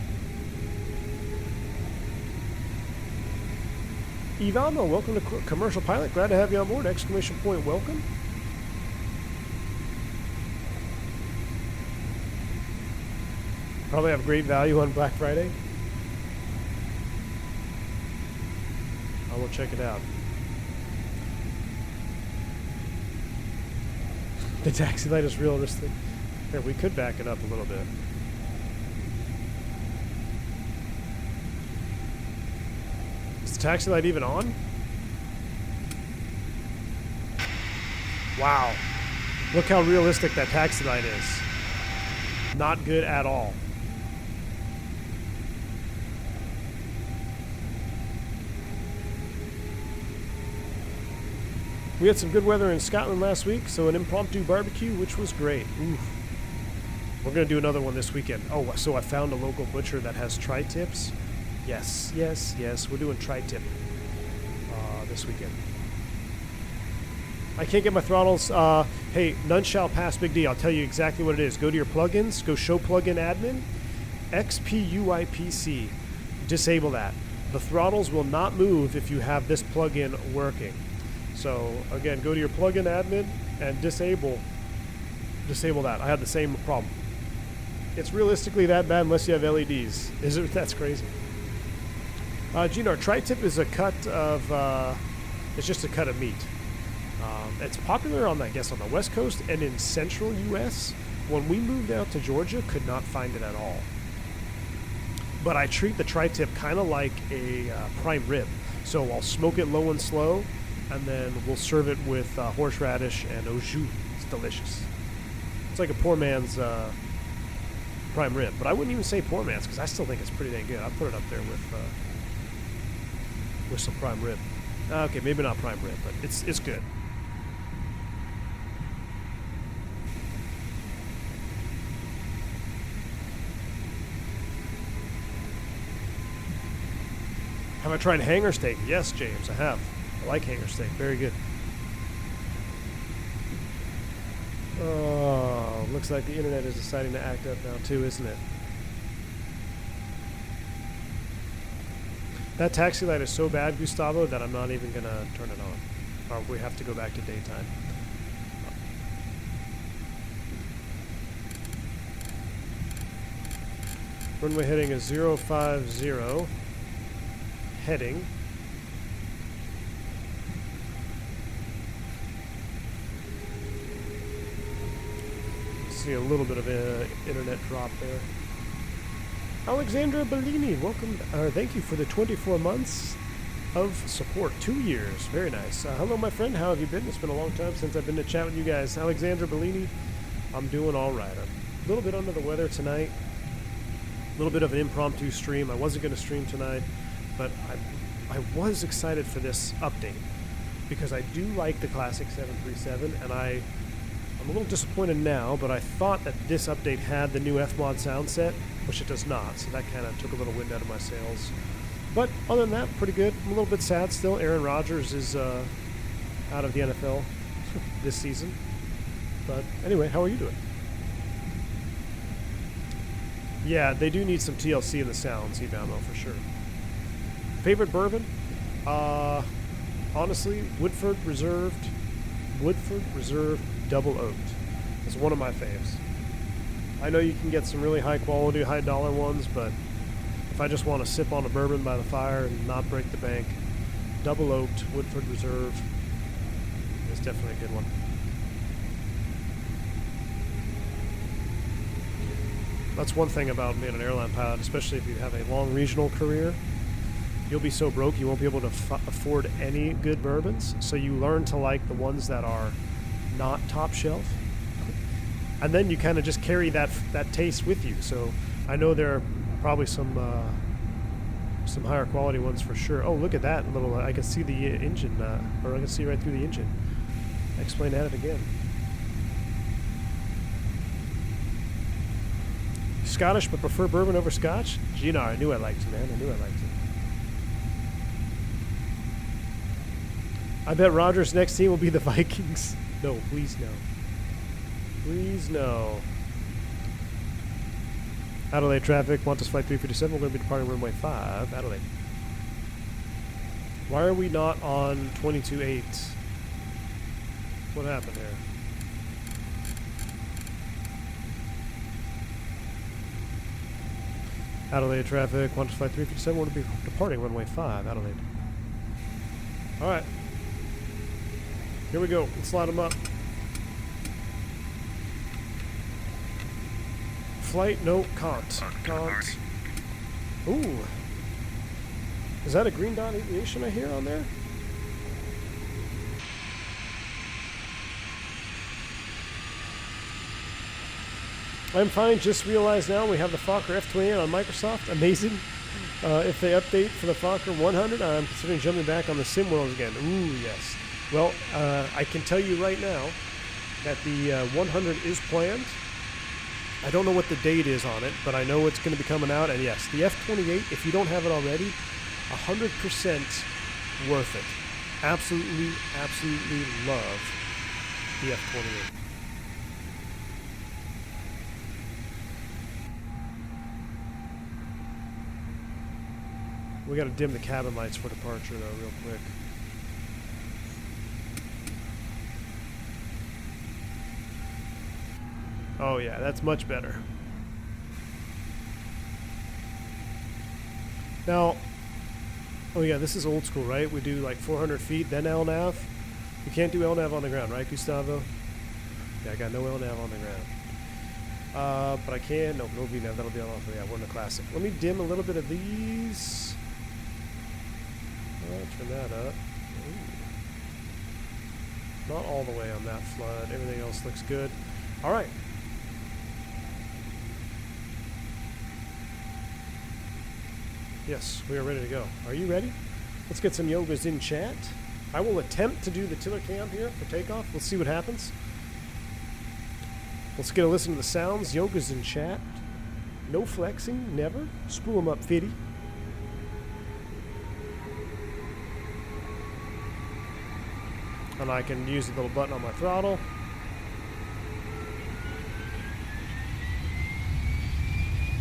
Ivano, welcome to Commercial Pilot. Glad to have you on board. Exclamation point, welcome. Probably have great value on Black Friday. will check it out. The taxi light is realistic. Here, we could back it up a little bit. Is the taxi light even on? Wow. Look how realistic that taxi light is. Not good at all. We had some good weather in Scotland last week, so an impromptu barbecue, which was great. Oof. We're going to do another one this weekend. Oh, so I found a local butcher that has tri-tips. Yes, yes, yes. We're doing tri-tip this weekend. I can't get my throttles. Hey, none shall pass, Big D. I'll tell you exactly what it is. Go to your plugins. Go show plugin admin. XPUIPC. Disable that. The throttles will not move if you have this plugin working. So, again, go to your plugin admin and disable that. I had the same problem. It's realistically that bad unless you have LEDs. Is it? That's crazy. Gino, tri-tip is a cut of, it's just a cut of meat. It's popular on, I guess, on the West Coast and in central U.S. When we moved out to Georgia, could not find it at all. But I treat the tri-tip kind of like a prime rib. So I'll smoke it low and slow, and then we'll serve it with horseradish and au jus. It's delicious. It's like a poor man's prime rib. But I wouldn't even say poor man's because I still think it's pretty dang good. I'll put it up there with some prime rib. Okay, maybe not prime rib, but it's good. Have I tried hanger steak? Yes, James, I have. I like hanger steak. Very good. Oh, looks like the internet is deciding to act up now too, isn't it? That taxi light is so bad, Gustavo, that I'm not even going to turn it on. Or we have to go back to daytime. Runway heading is 050. Heading. See a little bit of an internet drop there. Alexandra Bellini, welcome. Thank you for the 24 months of support. 2 years. Very nice. Hello, my friend. How have you been? It's been a long time since I've been to chat with you guys. Alexandra Bellini, I'm doing all right. I'm a little bit under the weather tonight. A little bit of an impromptu stream. I wasn't going to stream tonight, but I was excited for this update because I do like the classic 737, and I'm a little disappointed now, but I thought that this update had the new FMOD sound set, which it does not, so that kind of took a little wind out of my sails. But other than that, pretty good. I'm a little bit sad still. Aaron Rodgers is out of the NFL this season. But anyway, how are you doing? Yeah, they do need some TLC in the sounds, Ebamo, for sure. Favorite bourbon? Honestly, Woodford Reserve Double Oaked. It's one of my faves. I know you can get some really high quality, high dollar ones, but if I just want to sip on a bourbon by the fire and not break the bank, Double Oaked Woodford Reserve is definitely a good one. That's one thing about being an airline pilot, especially if you have a long regional career. You'll be so broke you won't be able to afford any good bourbons, so you learn to like the ones that are not top shelf. And then you kind of just carry that taste with you. So I know there are probably some higher quality ones for sure. Oh, look at that little! I can see the engine, or I can see right through the engine. Explain that again. Scottish, but prefer bourbon over Scotch. Gina, I knew I liked it, man. I knew I liked it. I bet Rodgers' next team will be the Vikings. No, please no. Please no. Adelaide traffic, Qantas flight 357. We're going to be departing runway 5, Adelaide. Why are we not on 22.8? What happened here? Adelaide traffic, Qantas flight 357. We're going to be departing runway 5, Adelaide. All right. Here we go. Let's slide them up. Flight, no, cont. Ooh. Is that a Green Dot Aviation I hear on there? I'm fine. Just realized now we have the Fokker F28 on Microsoft. Amazing. If they update for the Fokker 100, I'm considering jumping back on the sim world again. Ooh, yes. Well, I can tell you right now that the 100 is planned. I don't know what the date is on it, but I know it's going to be coming out. And yes, the F28, if you don't have it already, 100% worth it. Absolutely, absolutely love the F28. We got to dim the cabin lights for departure, though, real quick. Oh, yeah, that's much better. Now, oh, yeah, this is old school, right? We do like 400 feet, then LNAV. You can't do LNAV on the ground, right, Gustavo? Yeah, I got no LNAV on the ground. But I can. No VNAV. That'll be on. Yeah, we're in the classic. Let me dim a little bit of these. Turn that up. Ooh. Not all the way on that flood. Everything else looks good. All right. Yes, we are ready to go. Are you ready? Let's get some yogas in chat. I will attempt to do the tiller cam here for takeoff. Let's see what happens. Let's get a listen to the sounds. Yogas in chat. No flexing, never. Spool them up, Fitty. And I can use the little button on my throttle.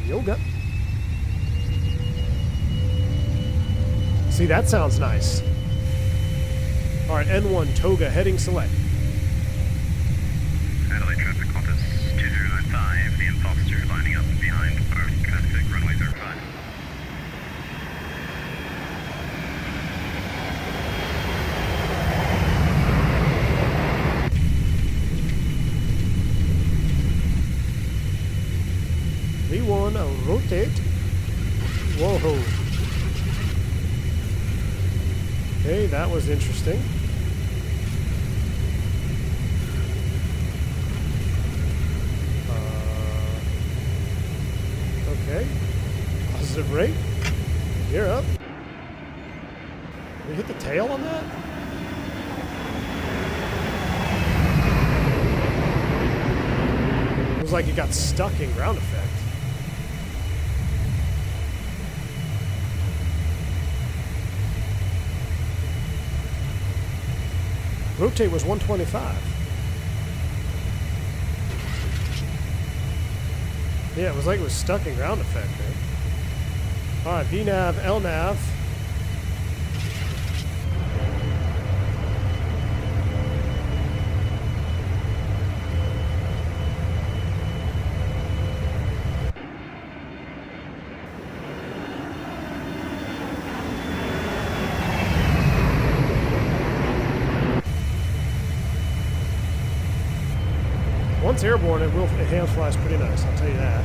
Yoga. See, that sounds nice. All right, N1 Toga heading select. Adelaide traffic compass 2095, the imposter lining up behind Earth traffic runway 35. V1, rotate. Whoa. Okay, that was interesting. Okay. Positive rate. Gear up. Did we hit the tail on that? It was like it got stuck in ground effect. Rotate was 125. Yeah, it was like it was stuck in ground effect, man. Alright, VNAV, LNAV. Once airborne, it hand flies pretty nice, I'll tell you that.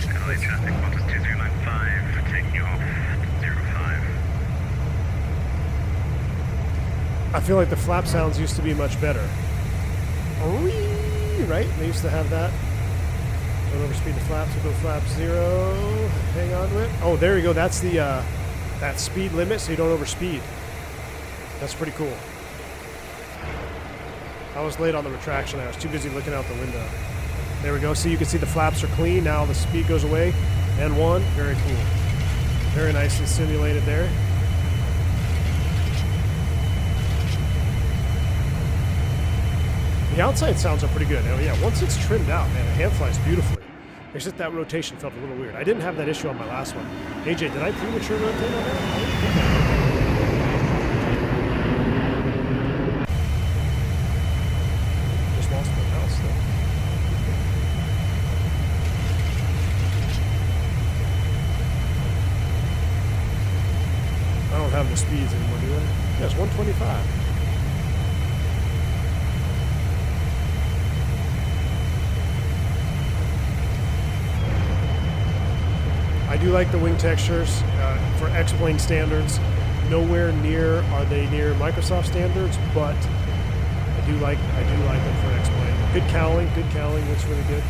Adelaide traffic compass 2095, taking you off 05. I feel like the flap sounds used to be much better. Right? They used to have that. Don't overspeed the flaps, we'll go flap 0. Hang on to it. Oh, there you go. That's the that speed limit, so you don't overspeed. That's pretty cool. I was late on the retraction. I was too busy looking out the window. There we go. See, you can see the flaps are clean. Now the speed goes away. N1, very cool. Very nicely simulated there. The outside sounds are pretty good. Oh yeah, once it's trimmed out, man, the hand flies beautifully. It's just that rotation felt a little weird. I didn't have that issue on my last one. AJ, did I premature rotate on that? have the speeds anymore, do they? Yes, 125. I do like the wing textures for X-Plane standards. Nowhere near are they near Microsoft standards, but I do like them for X-Plane. Good cowling, looks really good.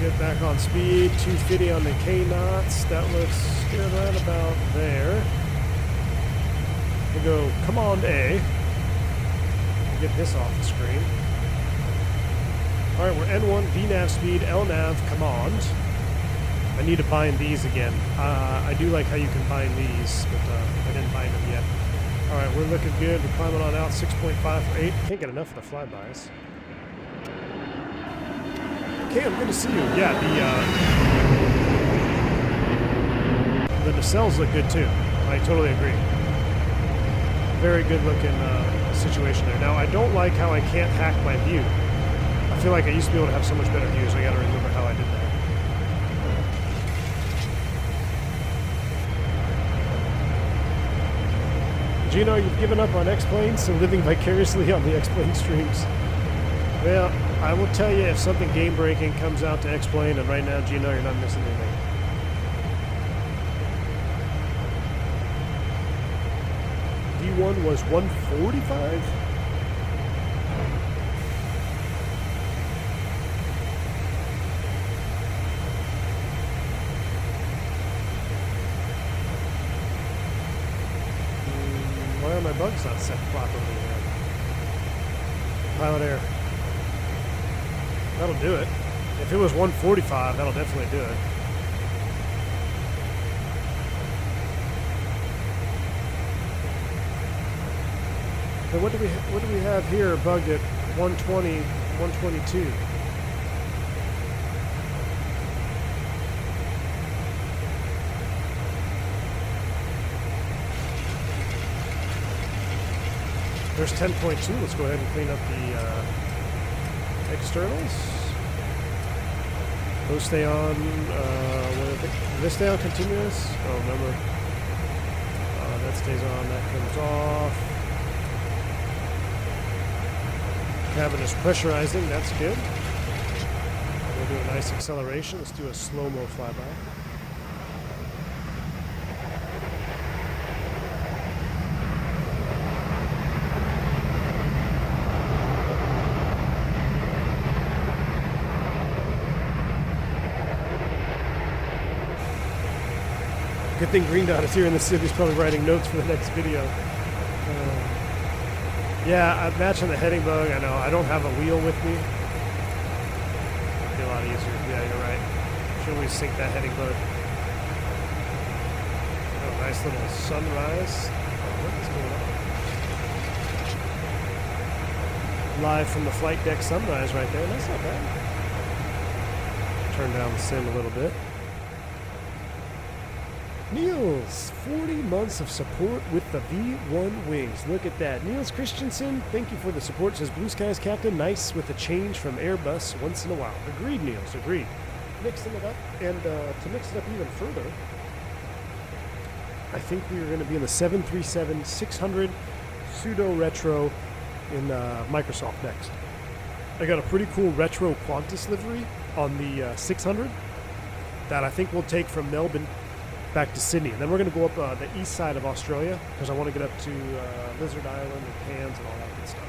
Get back on speed, 250 on the K-knots. That looks good right about there. We'll go Command A. Get this off the screen. Alright, we're N1, VNAV speed, LNAV, command. I need to bind these again. I do like how you can bind these, but I didn't bind them yet. Alright, we're looking good. We're climbing on out, 6.5 for 8. Can't get enough of the flybys. Okay, I'm good to see you. Yeah, the nacelles look good too. I totally agree. Very good looking situation there. Now, I don't like how I can't hack my view. I feel like I used to be able to have so much better views. I gotta remember how I did that. Gino, you've given up on X-Planes, so living vicariously on the X-Plane streams. Well, I will tell you if something game-breaking comes out to X-Plane, and right now, Gino, you're not missing anything. V1 was 145? Why are my bugs not set properly here? Pilot air. That'll do it. If it was 145, that'll definitely do it. But what do we have here bugged at 120, 122? There's 10.2. Let's go ahead and clean up the externals. Those stay on, do they stay on continuous? Oh, remember. That stays on, that comes off. Cabin is pressurizing, that's good. We'll do a nice acceleration. Let's do a slow-mo flyby. Good thing Green Dot is here in the city. He's probably writing notes for the next video. Yeah, I'm matching the heading bug. I know. I don't have a wheel with me. It'd be a lot easier. Yeah, you're right. Should we sync that heading bug? Oh, nice little sunrise. What is going on? Live from the flight deck sunrise right there. That's not bad. Turn down the sim a little bit. Niels, 40 months of support with the V1 wings. Look at that. Niels Christensen, thank you for the support. Says Blue Skies Captain, nice with a change from Airbus once in a while. Agreed, Niels, agreed. Mixing it up, and to mix it up even further, I think we are going to be in the 737-600 pseudo-retro in Microsoft next. I got a pretty cool retro Qantas livery on the 600 that I think we'll take from Melbourne back to Sydney, and then we're going to go up the east side of Australia because I want to get up to Lizard Island and Cairns and all that good stuff.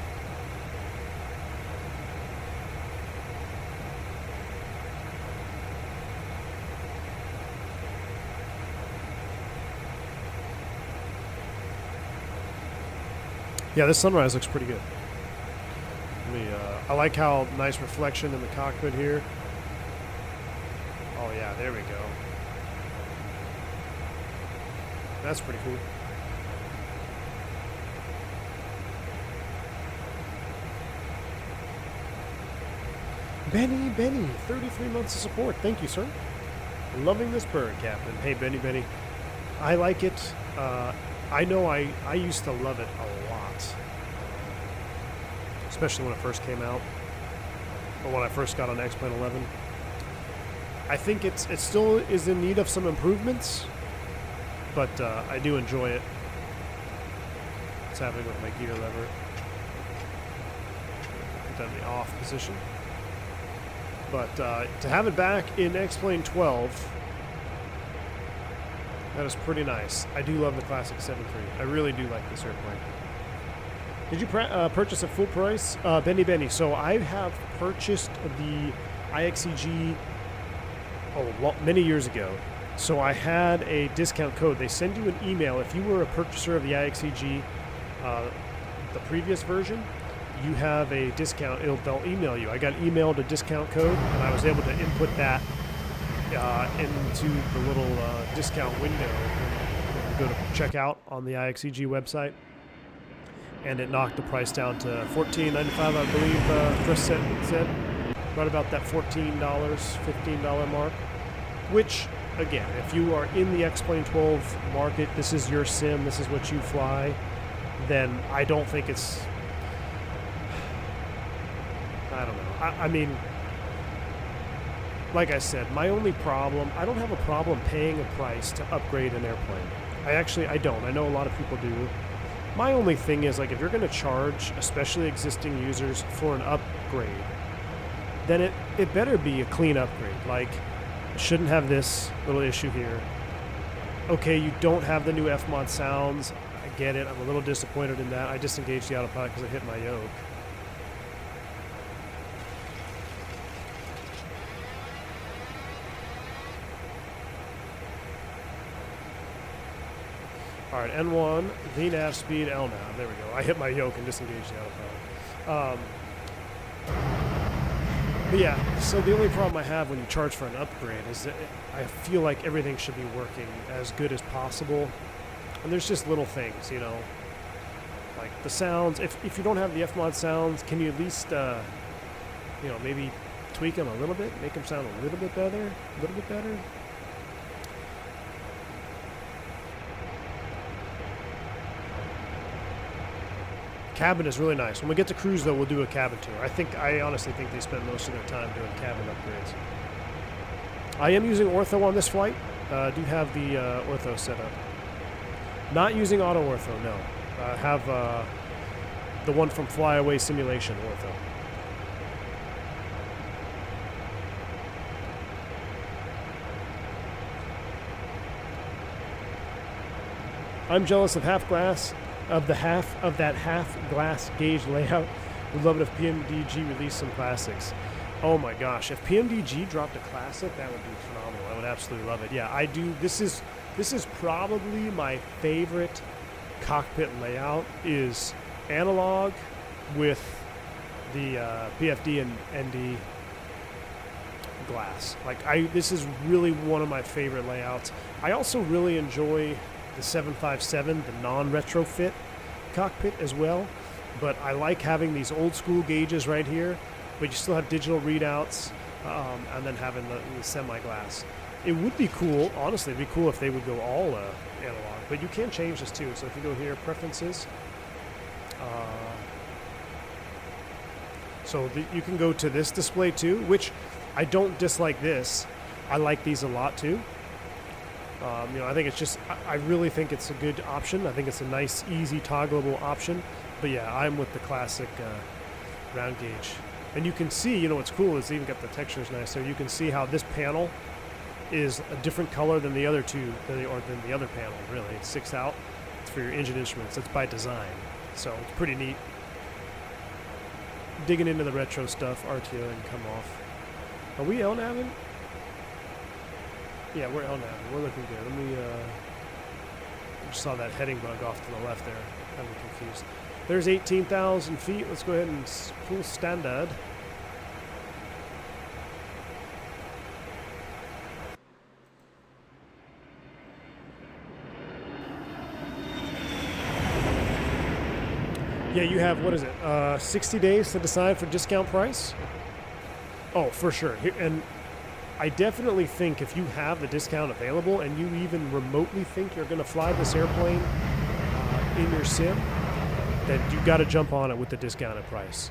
Yeah, this sunrise looks pretty good. I like how nice reflection in the cockpit here. Oh yeah, there we go. That's pretty cool. Benny, 33 months of support. Thank you, sir. Loving this bird, Captain. Hey, Benny. I like it. I know I used to love it a lot, especially when it first came out, or when I first got on X-Plane 11. I think it still is in need of some improvements, but I do enjoy it. What's happening with my gear lever? Put that in the off position. But to have it back in X-Plane 12, that is pretty nice. I do love the classic 7.3. I really do like this airplane. Did you purchase at full price? Benny. So I have purchased the IXEG many years ago. So I had a discount code. They send you an email if you were a purchaser of the IXEG, the previous version. You have a discount. They'll email you. I got emailed a discount code, and I was able to input that into the little discount window when you go to check out on the IXEG website, and it knocked the price down to $14.95, I believe. Chris said right about that $14, $15 mark. Which, again, if you are in the X-Plane 12 market, this is your sim, this is what you fly, then I don't think it's. I don't know. I mean, like I said, my only problem, I don't have a problem paying a price to upgrade an airplane. I don't. I know a lot of people do. My only thing is, like, if you're going to charge, especially existing users, for an upgrade, then it better be a clean upgrade. Like, shouldn't have this little issue here. Okay, you don't have the new FMOD sounds. I get it. I'm a little disappointed in that. I disengaged the autopilot because I hit my yoke. All right, N1, VNAV speed, LNAV. There we go. I hit my yoke and disengaged the autopilot. But yeah, so the only problem I have when you charge for an upgrade is that I feel like everything should be working as good as possible. And there's just little things, you know, like the sounds. If you don't have the FMOD sounds, can you at least, you know, maybe tweak them a little bit, make them sound a little bit better, Cabin is really nice. When we get to cruise, though, we'll do a cabin tour. I honestly think they spend most of their time doing cabin upgrades. I am using ortho on this flight. Do have the ortho set up. Not using auto ortho, no. I have the one from Flyaway Simulation ortho. I'm jealous of half glass gauge layout. Would love it if PMDG released some classics. Oh my gosh, if PMDG dropped a classic, that would be phenomenal. I would absolutely love it. Yeah, I do. This is probably my favorite cockpit layout, is analog with the PFD and ND glass. Like, this is really one of my favorite layouts. I also really enjoy the 757, the non-retrofit cockpit as well, but I like having these old school gauges right here, but you still have digital readouts, and then having the semi-glass. It would be cool, honestly, it'd be cool if they would go all analog, but you can change this too. So if you go here, preferences, you can go to this display too, which I don't dislike this. I like these a lot too. You know, I think it's just, I really think it's a good option. I think it's a nice, easy, toggleable option. But yeah, I'm with the classic round gauge. And you can see, you know, what's cool is they even got the textures nice there. You can see how this panel is a different color than the other two, than the other panel, really. It sticks out. It's for your engine instruments. It's by design. So it's pretty neat. Digging into the retro stuff, RTO and come off. Are we LNAVing? Yeah, we're LNAVing. We're looking good. Let me, just saw that heading bug off to the left there. I'm confused. There's 18,000 feet. Let's go ahead and pull standard. Yeah, you have, what is it, 60 days to decide for discount price? Oh, for sure. And I definitely think if you have the discount available and you even remotely think you're going to fly this airplane in your sim, then you got to jump on it with the discounted price.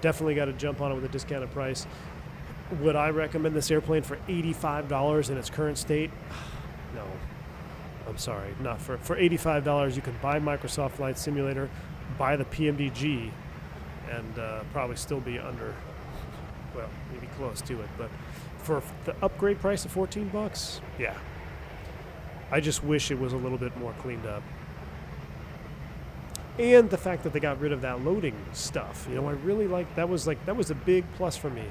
Definitely got to jump on it with a discounted price. Would I recommend this airplane for $85 in its current state? No. I'm sorry, not for $85. You can buy Microsoft Flight Simulator, buy the PMDG, and probably still be under, well, maybe close to it. But for the upgrade price of $14, yeah. I just wish it was a little bit more cleaned up. And the fact that they got rid of that loading stuff, you know, I really like that was a big plus for me,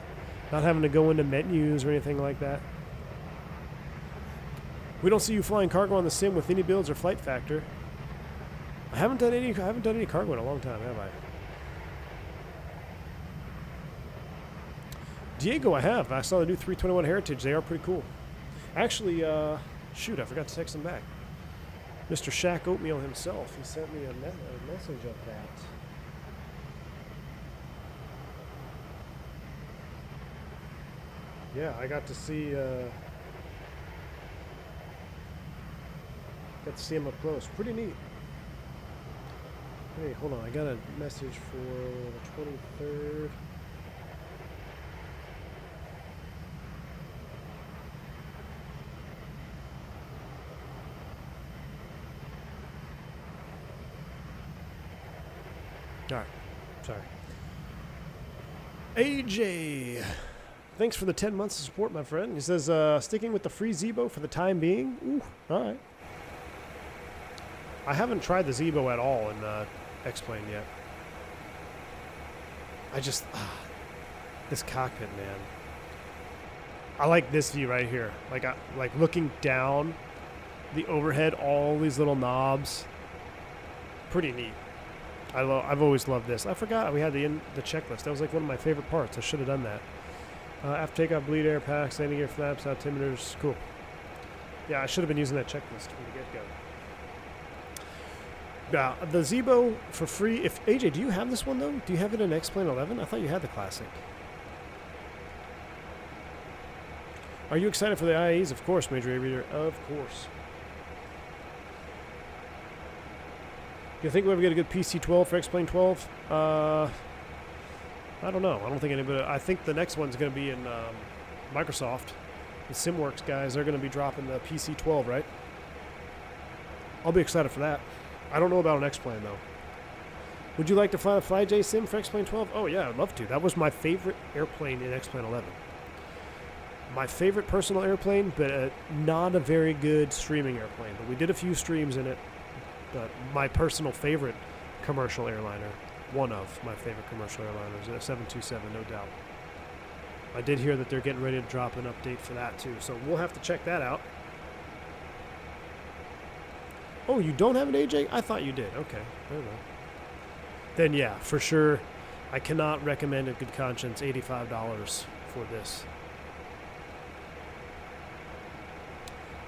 not having to go into menus or anything like that. We don't see you flying cargo on the sim with any builds or flight factor. I haven't done any cargo in a long time, have I? Diego, I have. I saw the new 321 Heritage. They are pretty cool. Actually, shoot, I forgot to text him back. Mr. Shaq Oatmeal himself, he sent me a message of that. Yeah, I got to see him up close. Pretty neat. Hey, hold on. I got a message for the 23rd. All right. Sorry. AJ. Thanks for the 10 months of support, my friend. He says, sticking with the free Zebo for the time being. Ooh, all right. I haven't tried the Zebo at all in X-Plane yet. I just... this cockpit, man. I like this view right here. Like looking down the overhead, all these little knobs. Pretty neat. I've always loved this. I forgot we had the checklist. That was like one of my favorite parts. I should have done that. After takeoff, bleed air packs, landing gear flaps, altimeters. Cool. Yeah, I should have been using that checklist from the get-go. The Zebo for free. If AJ, do you have this one though? Do you have it in X-Plane 11? I thought you had the classic. Are you excited for the IAEs? Of course, Major Aviator. Of course. Do you think we'll ever get a good PC-12 for X-Plane 12? I don't know. I don't think anybody... I think the next one's going to be in Microsoft. The SimWorks guys, they're going to be dropping the PC-12, right? I'll be excited for that. I don't know about an X-Plane, though. Would you like to fly the FlyJ Sim for X-Plane 12? Oh, yeah, I'd love to. That was my favorite airplane in X-Plane 11. My favorite personal airplane, but not a very good streaming airplane. But we did a few streams in it. But my personal favorite commercial airliner, one of my favorite commercial airliners, a 727, no doubt. I did hear that they're getting ready to drop an update for that, too. So we'll have to check that out. Oh, you don't have an AJ? I thought you did. Okay. I don't know. Then, yeah, for sure, I cannot recommend in good conscience $85 for this.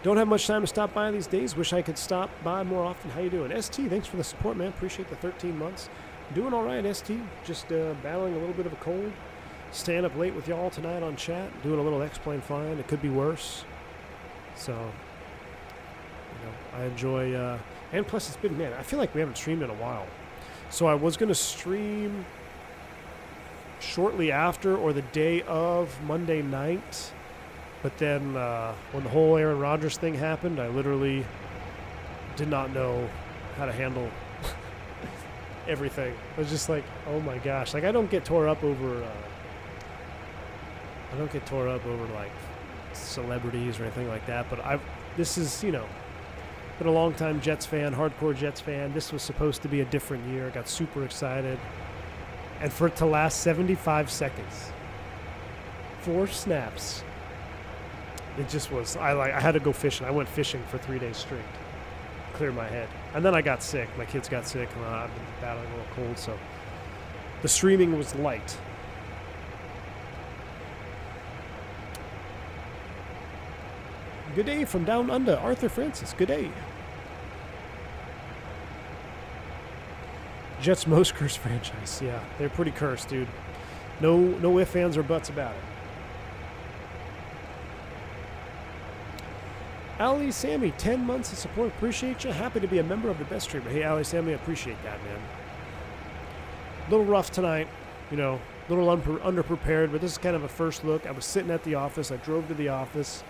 Don't have much time to stop by these days. Wish I could stop by more often. How you doing? ST, thanks for the support, man. Appreciate the 13 months. Doing all right, ST. Just battling a little bit of a cold. Staying up late with y'all tonight on chat. Doing a little X-Plane flying. It could be worse. So... I enjoy, and plus it's been, man, I feel like we haven't streamed in a while. So I was going to stream shortly after or the day of Monday night. But then when the whole Aaron Rodgers thing happened, I literally did not know how to handle everything. I was just like, oh my gosh. Like I don't get tore up over like celebrities or anything like that. But this is, you know, been a long time Jets fan, hardcore Jets fan. This was supposed to be a different year. I got super excited. And for it to last 75 seconds, 4 snaps, it just was, I had to go fishing. I went fishing for 3 days straight, clear my head. And then I got sick. My kids got sick, and I've been battling a little cold, so the streaming was light. Good day from down under, Arthur Francis. Good day. Jets' most cursed franchise. Yeah, they're pretty cursed, dude. No ifs, ands, or buts about it. Ali Sammy, 10 months of support. Appreciate you. Happy to be a member of the best streamer. Hey, Ali Sammy, I appreciate that, man. A little rough tonight, you know, a little underprepared, but this is kind of a first look. I was sitting at the office. I drove to the office.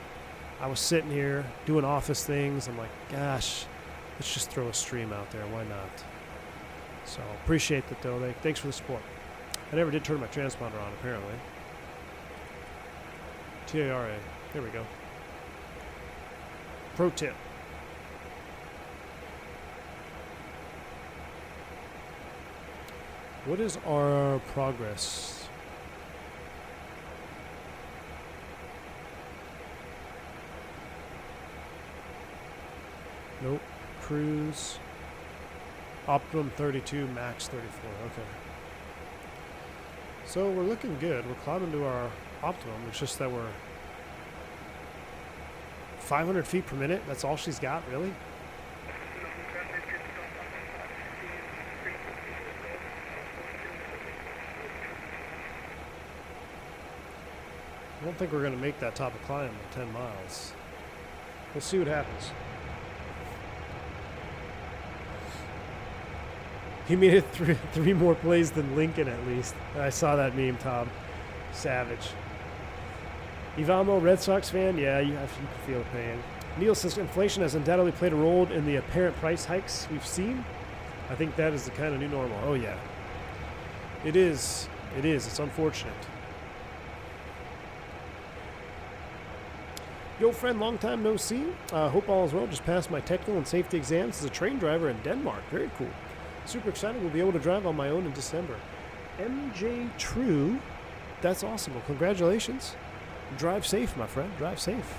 I was sitting here doing office things. I'm like, gosh, let's just throw a stream out there. Why not? So appreciate that, though. Thanks for the support. I never did turn my transponder on, apparently. TARA. There we go. Pro tip. What is our progress? Nope. Cruise. Optimum 32, max 34. Okay. So we're looking good. We're climbing to our optimum. It's just that we're 500 feet per minute. That's all she's got, really? I don't think we're going to make that top of climb in 10 miles. We'll see what happens. He made it three more plays than Lincoln, at least. I saw that meme, Tom. Savage. Ivamo, Red Sox fan? Yeah, you can feel the pain. Neil says inflation has undoubtedly played a role in the apparent price hikes we've seen. I think that is the kind of new normal. Oh, yeah. It is. It is. It's unfortunate. Yo, friend, long time no see. Hope all is well. Just passed my technical and safety exams as a train driver in Denmark. Very cool. Super excited. We'll be able to drive on my own in December. MJ True. That's awesome. Well, congratulations. Drive safe, my friend. Drive safe.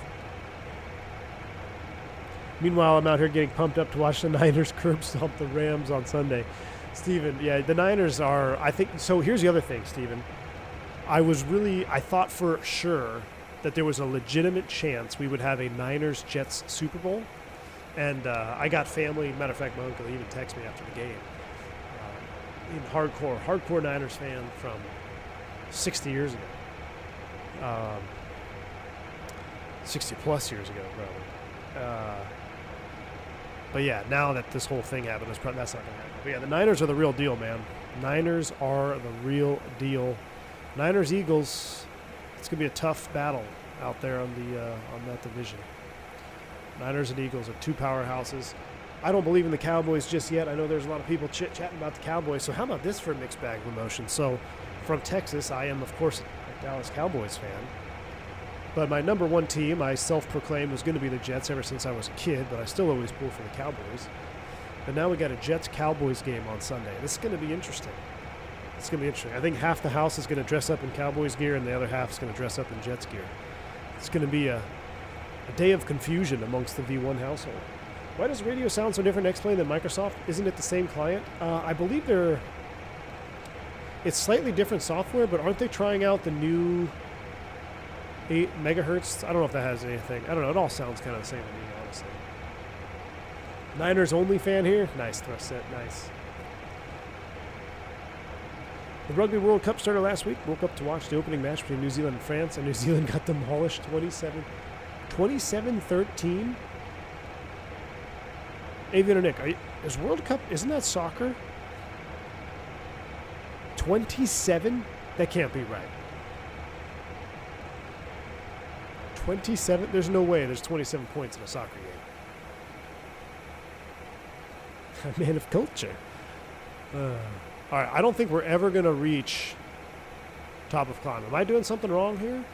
Meanwhile, I'm out here getting pumped up to watch the Niners curb stomp the Rams on Sunday. Steven, yeah, the Niners are, I think, so here's the other thing, Steven. I thought for sure that there was a legitimate chance we would have a Niners-Jets Super Bowl. And I got family, matter of fact, my uncle even texted me after the game. Hardcore Niners fan from 60 years ago. 60 plus years ago, probably. But yeah, now that this whole thing happened, that's not going to happen. But yeah, the Niners are the real deal, man. Niners are the real deal. Niners Eagles. It's going to be a tough battle out there on that division. Niners and Eagles are two powerhouses. I don't believe in the Cowboys just yet. I know there's a lot of people chit-chatting about the Cowboys. So how about this for a mixed bag of emotions? So from Texas, I am, of course, a Dallas Cowboys fan. But my number one team, I self-proclaimed, was going to be the Jets ever since I was a kid, but I still always pull for the Cowboys. But now we got a Jets-Cowboys game on Sunday. This is going to be interesting. It's going to be interesting. I think half the house is going to dress up in Cowboys gear and the other half is going to dress up in Jets gear. It's going to be a day of confusion amongst the V1 household. Why does radio sound so different X-Plane than Microsoft? Isn't it the same client? I believe it's slightly different software, but aren't they trying out the new 8 megahertz? I don't know if that has anything. I don't know. It all sounds kind of the same to me, honestly. Niners only fan here? Nice, Thruset. Nice. The Rugby World Cup started last week. Woke up to watch the opening match between New Zealand and France, and New Zealand got demolished 27-13. Aviator Nick, is World Cup, isn't that soccer? 27? That can't be right. 27? There's no way there's 27 points in a soccer game. A man of culture. All right, I don't think we're ever going to reach top of climb. Am I doing something wrong here?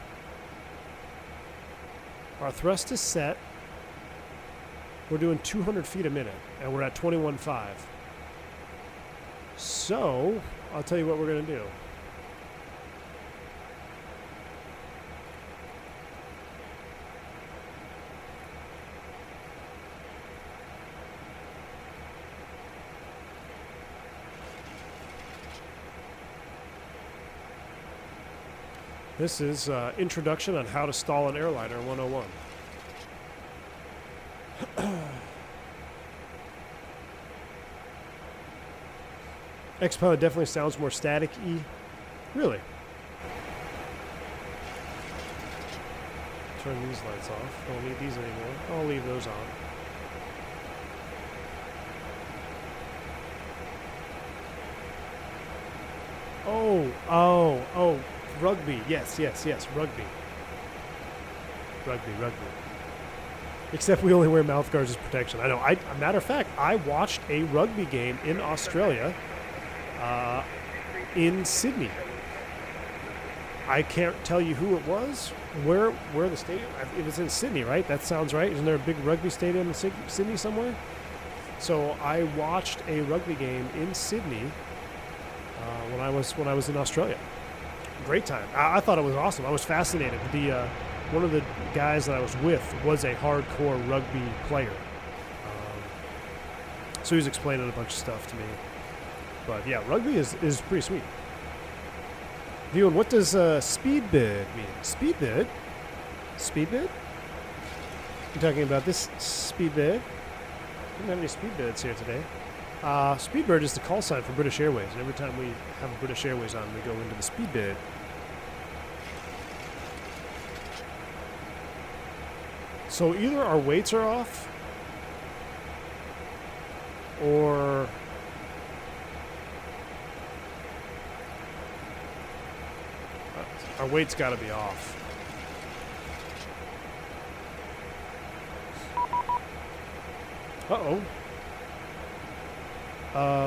Our thrust is set. We're doing 200 feet a minute, and we're at 21.5. So, I'll tell you what we're going to do. This is Introduction on How to Stall an Airliner 101. X-Pilot definitely sounds more static-y. Really? turn these lights off. Don't need these anymore. I'll leave those on. Oh, rugby. Yes, rugby. Rugby. Except we only wear mouth guards as protection. I know. Matter of fact, I watched a rugby game in Australia, in Sydney. I can't tell you who it was, where the stadium. It was in Sydney, right? That sounds right. Isn't there a big rugby stadium in Sydney somewhere? So I watched a rugby game in Sydney when I was in Australia. Great time. I thought it was awesome. I was fascinated. One of the guys that I was with was a hardcore rugby player, so he was explaining a bunch of stuff to me. But yeah, rugby is pretty sweet. Viewing, what does speed bid mean? Speed bid? Speed bid? You're talking about this speed bid? We don't have any speed bids here today. Speedbird is the call sign for British Airways. And every time we have British Airways on, we go into the speed bid. So either our weights are off, or our weight's got to be off. Uh-oh.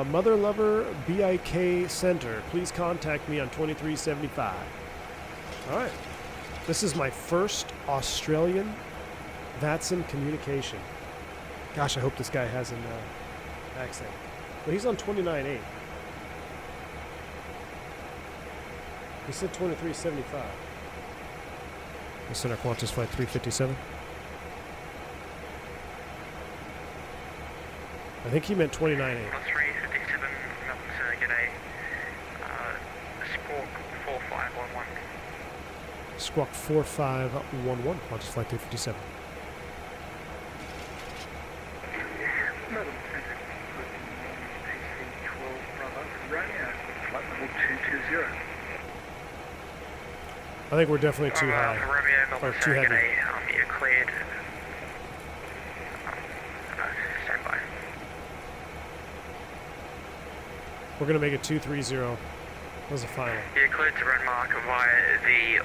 Mother Lover BIK Center. Please contact me on 2375. All right. This is my first Australian VATSIM communication. Gosh, I hope this guy has an accent. But he's on 29.8. He said 2375. The Center Qantas Flight 357. I think he meant 29.8. 357, get a squawk 4511. Squawk 4511, Qantas Flight 357. Melbourne Centre, PC12 Bravo, Romeo, flight level 220. I think we're definitely too high. Romeo, Melbourne Or too Centre, heavy. you're cleared. Stand by. We're going to make it 230 as a final. You're cleared to run mark via the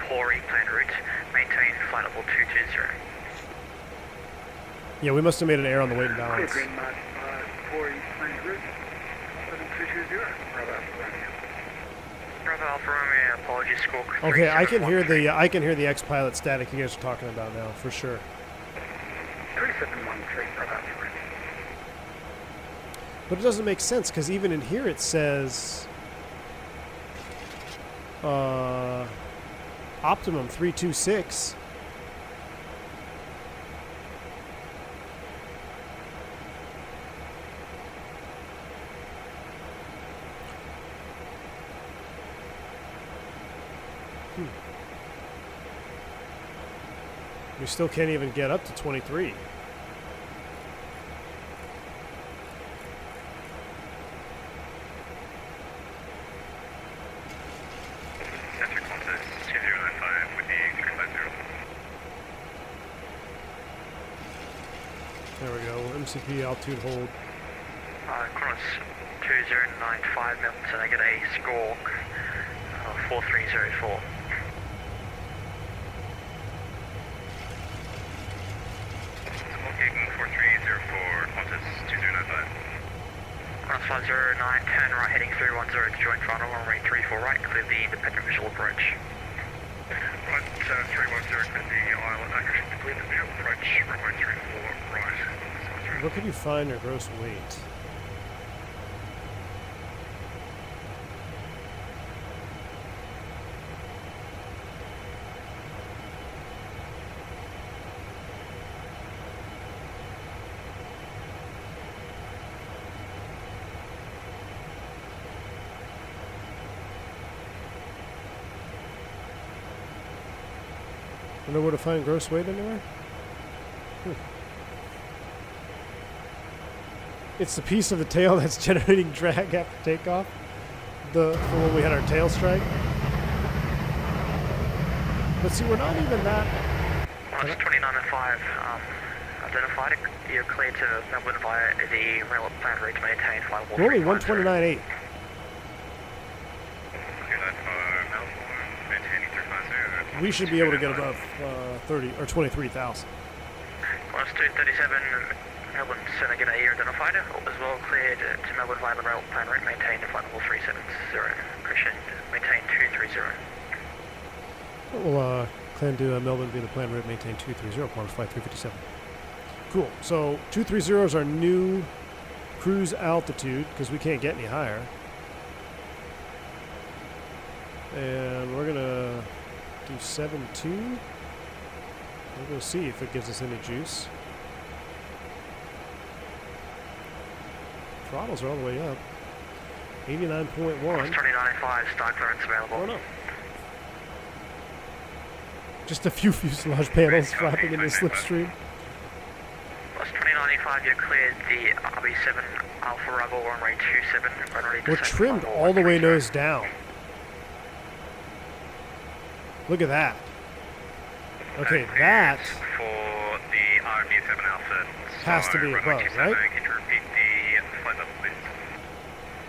Pori planned route. Maintain flight level 220. Yeah, we must have made an error on the weight and balance. Cleared run mark Pori planned route. Level 220. Bravo Alpha Romeo. Bravo Alpha Romeo, apologies, squawk. Okay, I can hear the X-Pilot static you guys are talking about now, for sure. 3713, Bravo Alpha Romeo. But it doesn't make sense, because even in here it says optimum 326. We still can't even get up to 23. Center Qantas 2095 with the 350. There we go. MCP altitude hold. Qantas 2095 Milton, I get a squawk 4304. Squawking 4304, Qantas 2095. Qantas 509, turn right heading 310 to join final, runway 34 right, clear the independent visual approach. Right, 310, clear the island accuracy, clear the visual approach, runway 34 right. What could you find your gross weight? Know where to find gross weight anywhere? It's the piece of the tail that's generating drag after takeoff. For when we had our tail strike. But see, we're not even that... Qantas 29 and 5, identified. You're clear to Melbourne via the rail plan route to maintain flight level We're only 350. 129.8. We should be able to get above 30 or 23,000. Qantas 237, Melbourne Centre G'day, you're identified. As well cleared to Melbourne via the rail plan route, maintain flight level 370. Christian, maintain 230. We'll plan to Melbourne via the plan route, maintain 230, Qantas flight 357. Cool. So 230 is our new cruise altitude because we can't get any higher. And we're gonna do 7.2. We're gonna see if it gives us any juice. Throttles are all the way up. 89.1. 29.5, start clearance available. Oh no. Just a few fuselage panels flapping in the slipstream. Plus 29.5, you cleared the RB7 Alpha Rebel runway 27. We're trimmed all the way nose down. Look at that. Okay, that for the RB7 Alpha has to be above, right? Can you repeat the flight level, please?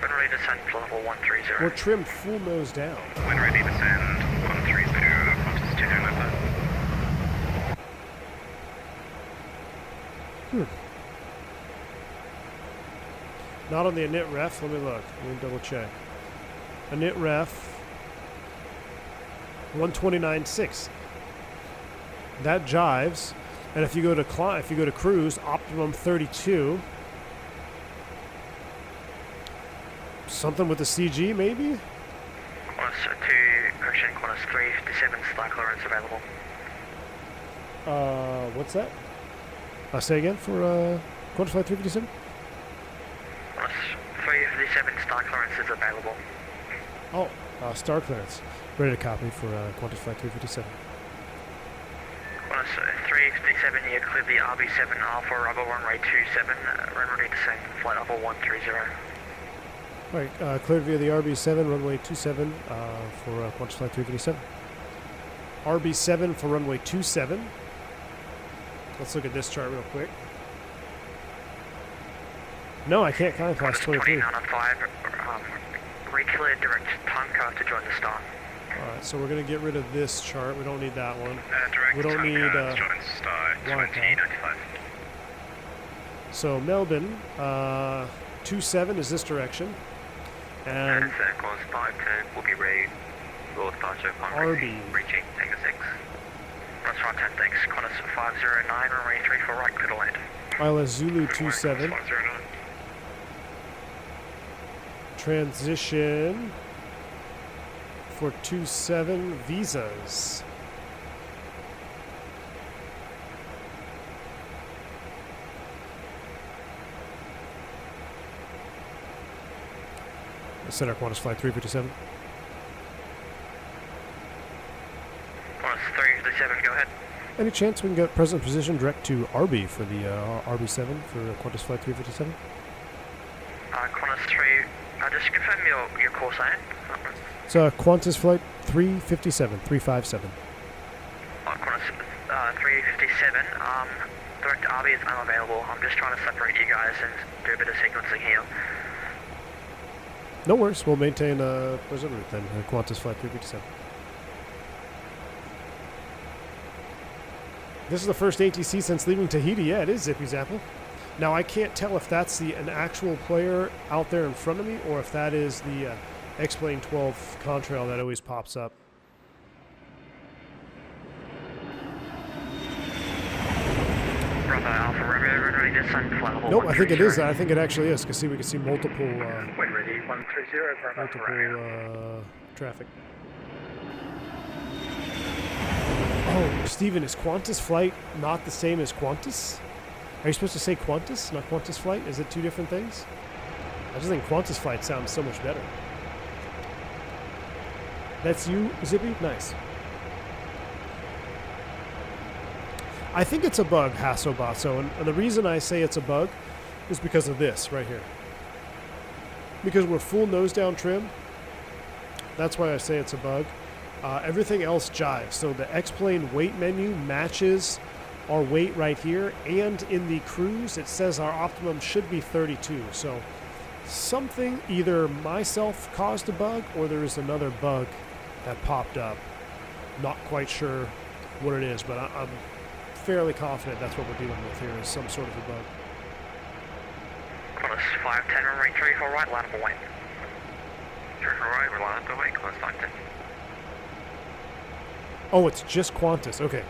When ready to descend, level 130. We're trimmed full nose down. When ready to descend, 130, Qantas 295. Not on the init ref. Let me look. Let me double check. Init ref 129.6. That jives. And if you go to cruise, optimum 32. Something with the CG maybe? Qantas 2, correction, Qantas 357, start clearance available. What's that? Say again for Qantas flight 357? Qantas 357, start clearance is available. Oh, star clearance. Ready to copy for Qantas flight 357. Qantas 357, you cleared the RB7 Alpha Rebel runway 27, ready to descend, flight level 130. Right, cleared via the RB7, runway 27 for Qantas flight 357. RB7 for runway 27. Let's look at this chart real quick. No, I can't climb past 23. 29 and 5, re-cleared direct time car to join the star. Alright, so we're going to get rid of this chart. We don't need that one. Direct We don't time need car to join star, Wi-Fi. 2095. So Melbourne, 27 is this direction. And course 510 will be ready for departure upon RB. reaching Tango 6. That's right, 10 thanks. Qantas 509, runway 34 right, clear to land. ILS Zulu 27. 509. Transition for 27 visas. Center Qantas flight 357. Qantas 357, go ahead. Any chance we can get present position direct to RB for the RB7 for Qantas flight 357? Qantas 3, just confirm your course name. It's Qantas flight 357, 357. Qantas 357, direct RB is unavailable. I'm just trying to separate you guys and do a bit of sequencing here. No worries, we'll maintain present route then, Qantas flight 357. This is the first ATC since leaving Tahiti. Yeah, it is Zippy Zapple. Now I can't tell if that's an actual player out there in front of me or if that is the X-Plane 12 contrail that always pops up. Bravo Alpha Romeo, ready to descend, flight level Nope, I think it is. 130. I think it actually is. Because see, we can see multiple When ready, 130, Bravo Romeo. traffic. Oh, Steven, is Qantas flight not the same as Qantas? Are you supposed to say Qantas, not Qantas flight? Is it two different things? I just think Qantas flight sounds so much better. That's you, Zippy? Nice. I think it's a bug, Hasso Basso, and the reason I say it's a bug is because of this right here. Because we're full nose down trim. That's why I say it's a bug. Everything else jives. So the X-Plane weight menu matches our weight right here, and in the cruise it says our optimum should be 32. So something, either myself caused a bug or there is another bug that popped up. Not quite sure what it is, but I'm fairly confident that's what we're dealing with here, is some sort of a bug. Qantas 510, runway 34 right, line up away. 34 right, we're line up away, close 510. Oh, it's just Qantas. Okay.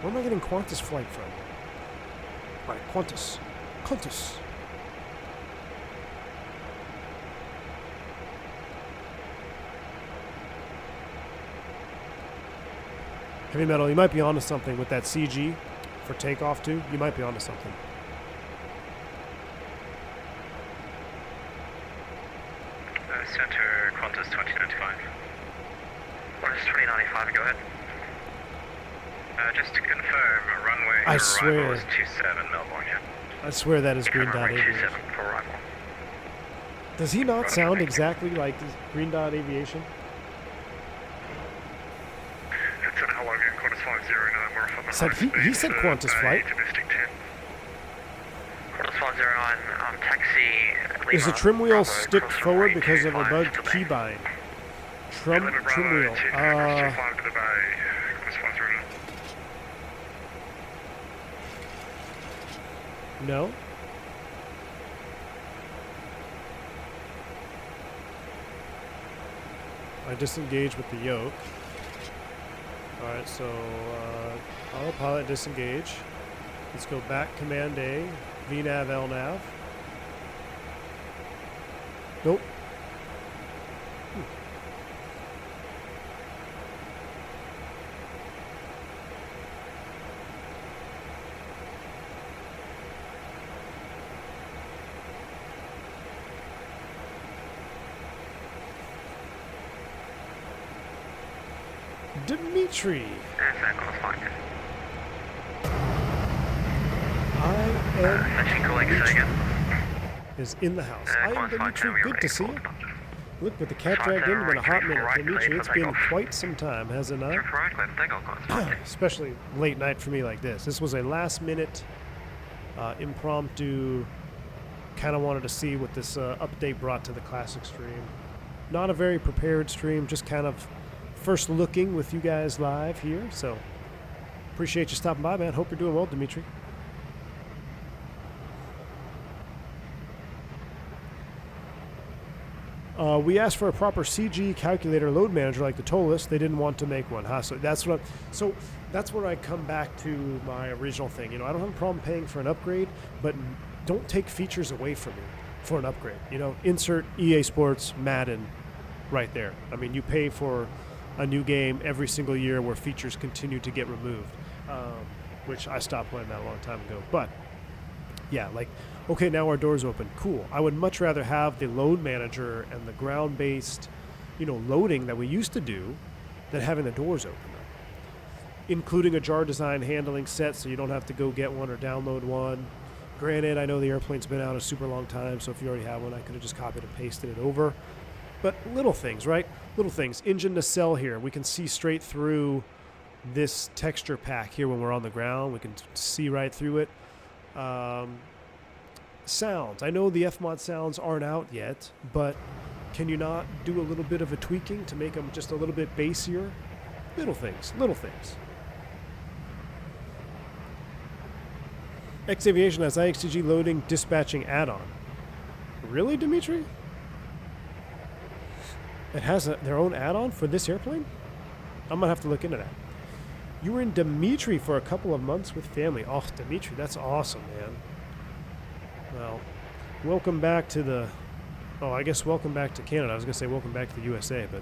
Where am I getting Qantas flight from? All right, Qantas. Heavy Metal, you might be onto something with that CG for takeoff too. You might be onto something. Center, Qantas 2095. Qantas 2095, go ahead. Just to confirm, runway I arrival swear. is 27 Melbourne, yeah? I swear that is Green Dot Runway Aviation. 27 for arrival. Does he not sound exactly like Green Dot Aviation? It's an hello again, Qantas 509, we're off on the Said he said Qantas flight. Domestic 10. Qantas 509, taxi. Is the trim wheel stick forward because of a bug keybind? Trim wheel. No. I disengage with the yoke. Alright, so autopilot disengage. Let's go back command A, VNAV, LNAV. Nope. Dimitri. Is in the house. I am Dimitri. Good to see you. Look, with the cat dragged in, been a hot minute. Dimitri, it's been quite some time, has it not? Especially late night for me like this. This was a last minute impromptu. Kind of wanted to see what this update brought to the classic stream. Not a very prepared stream, just kind of first looking with you guys live here. So appreciate you stopping by, man. Hope you're doing well, Dimitri. We asked for a proper CG calculator load manager like the Tolis. They didn't want to make one, huh? So that's what. So that's where I come back to my original thing. You know, I don't have a problem paying for an upgrade, but don't take features away from me for an upgrade. You know, insert EA Sports, Madden, right there. I mean, you pay for a new game every single year where features continue to get removed, which I stopped playing that a long time ago. But yeah, like, okay, now our door's open. Cool. I would much rather have the load manager and the ground-based, you know, loading that we used to do than having the doors open up. Including a jar design handling set so you don't have to go get one or download one. Granted, I know the airplane's been out a super long time, so if you already have one, I could have just copied and pasted it over. But little things, right? Little things. Engine nacelle here. We can see straight through this texture pack here when we're on the ground. We can see right through it. Sounds. I know the FMOD sounds aren't out yet, but can you not do a little bit of a tweaking to make them just a little bit bassier? Little things. Little things. X Aviation has IXEG loading dispatching add-on. Really, Dimitri? It has their own add-on for this airplane? I'm going to have to look into that. You were in Dimitri for a couple of months with family. Oh, Dimitri, that's awesome, man. Well, welcome back to the... Oh, I guess welcome back to Canada. I was going to say welcome back to the USA, but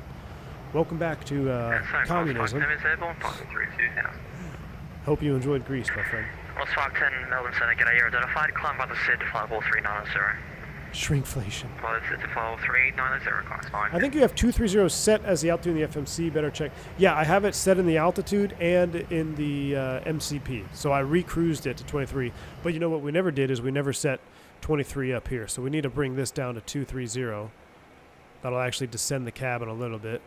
welcome back to communism. Hope you enjoyed Greece, my friend. Lost 510 Melbourne Center, get air identified, climb by the SID to flight 390. Shrinkflation. Well, it's to flight 390, class 5. I think you have 230 set as the altitude in the FMC. Better check. Yeah, I have it set in the altitude and in the MCP. So I recruised it to 23. But you know what we never did is we never set 23 up here. So we need to bring this down to 230. That'll actually descend the cabin a little bit.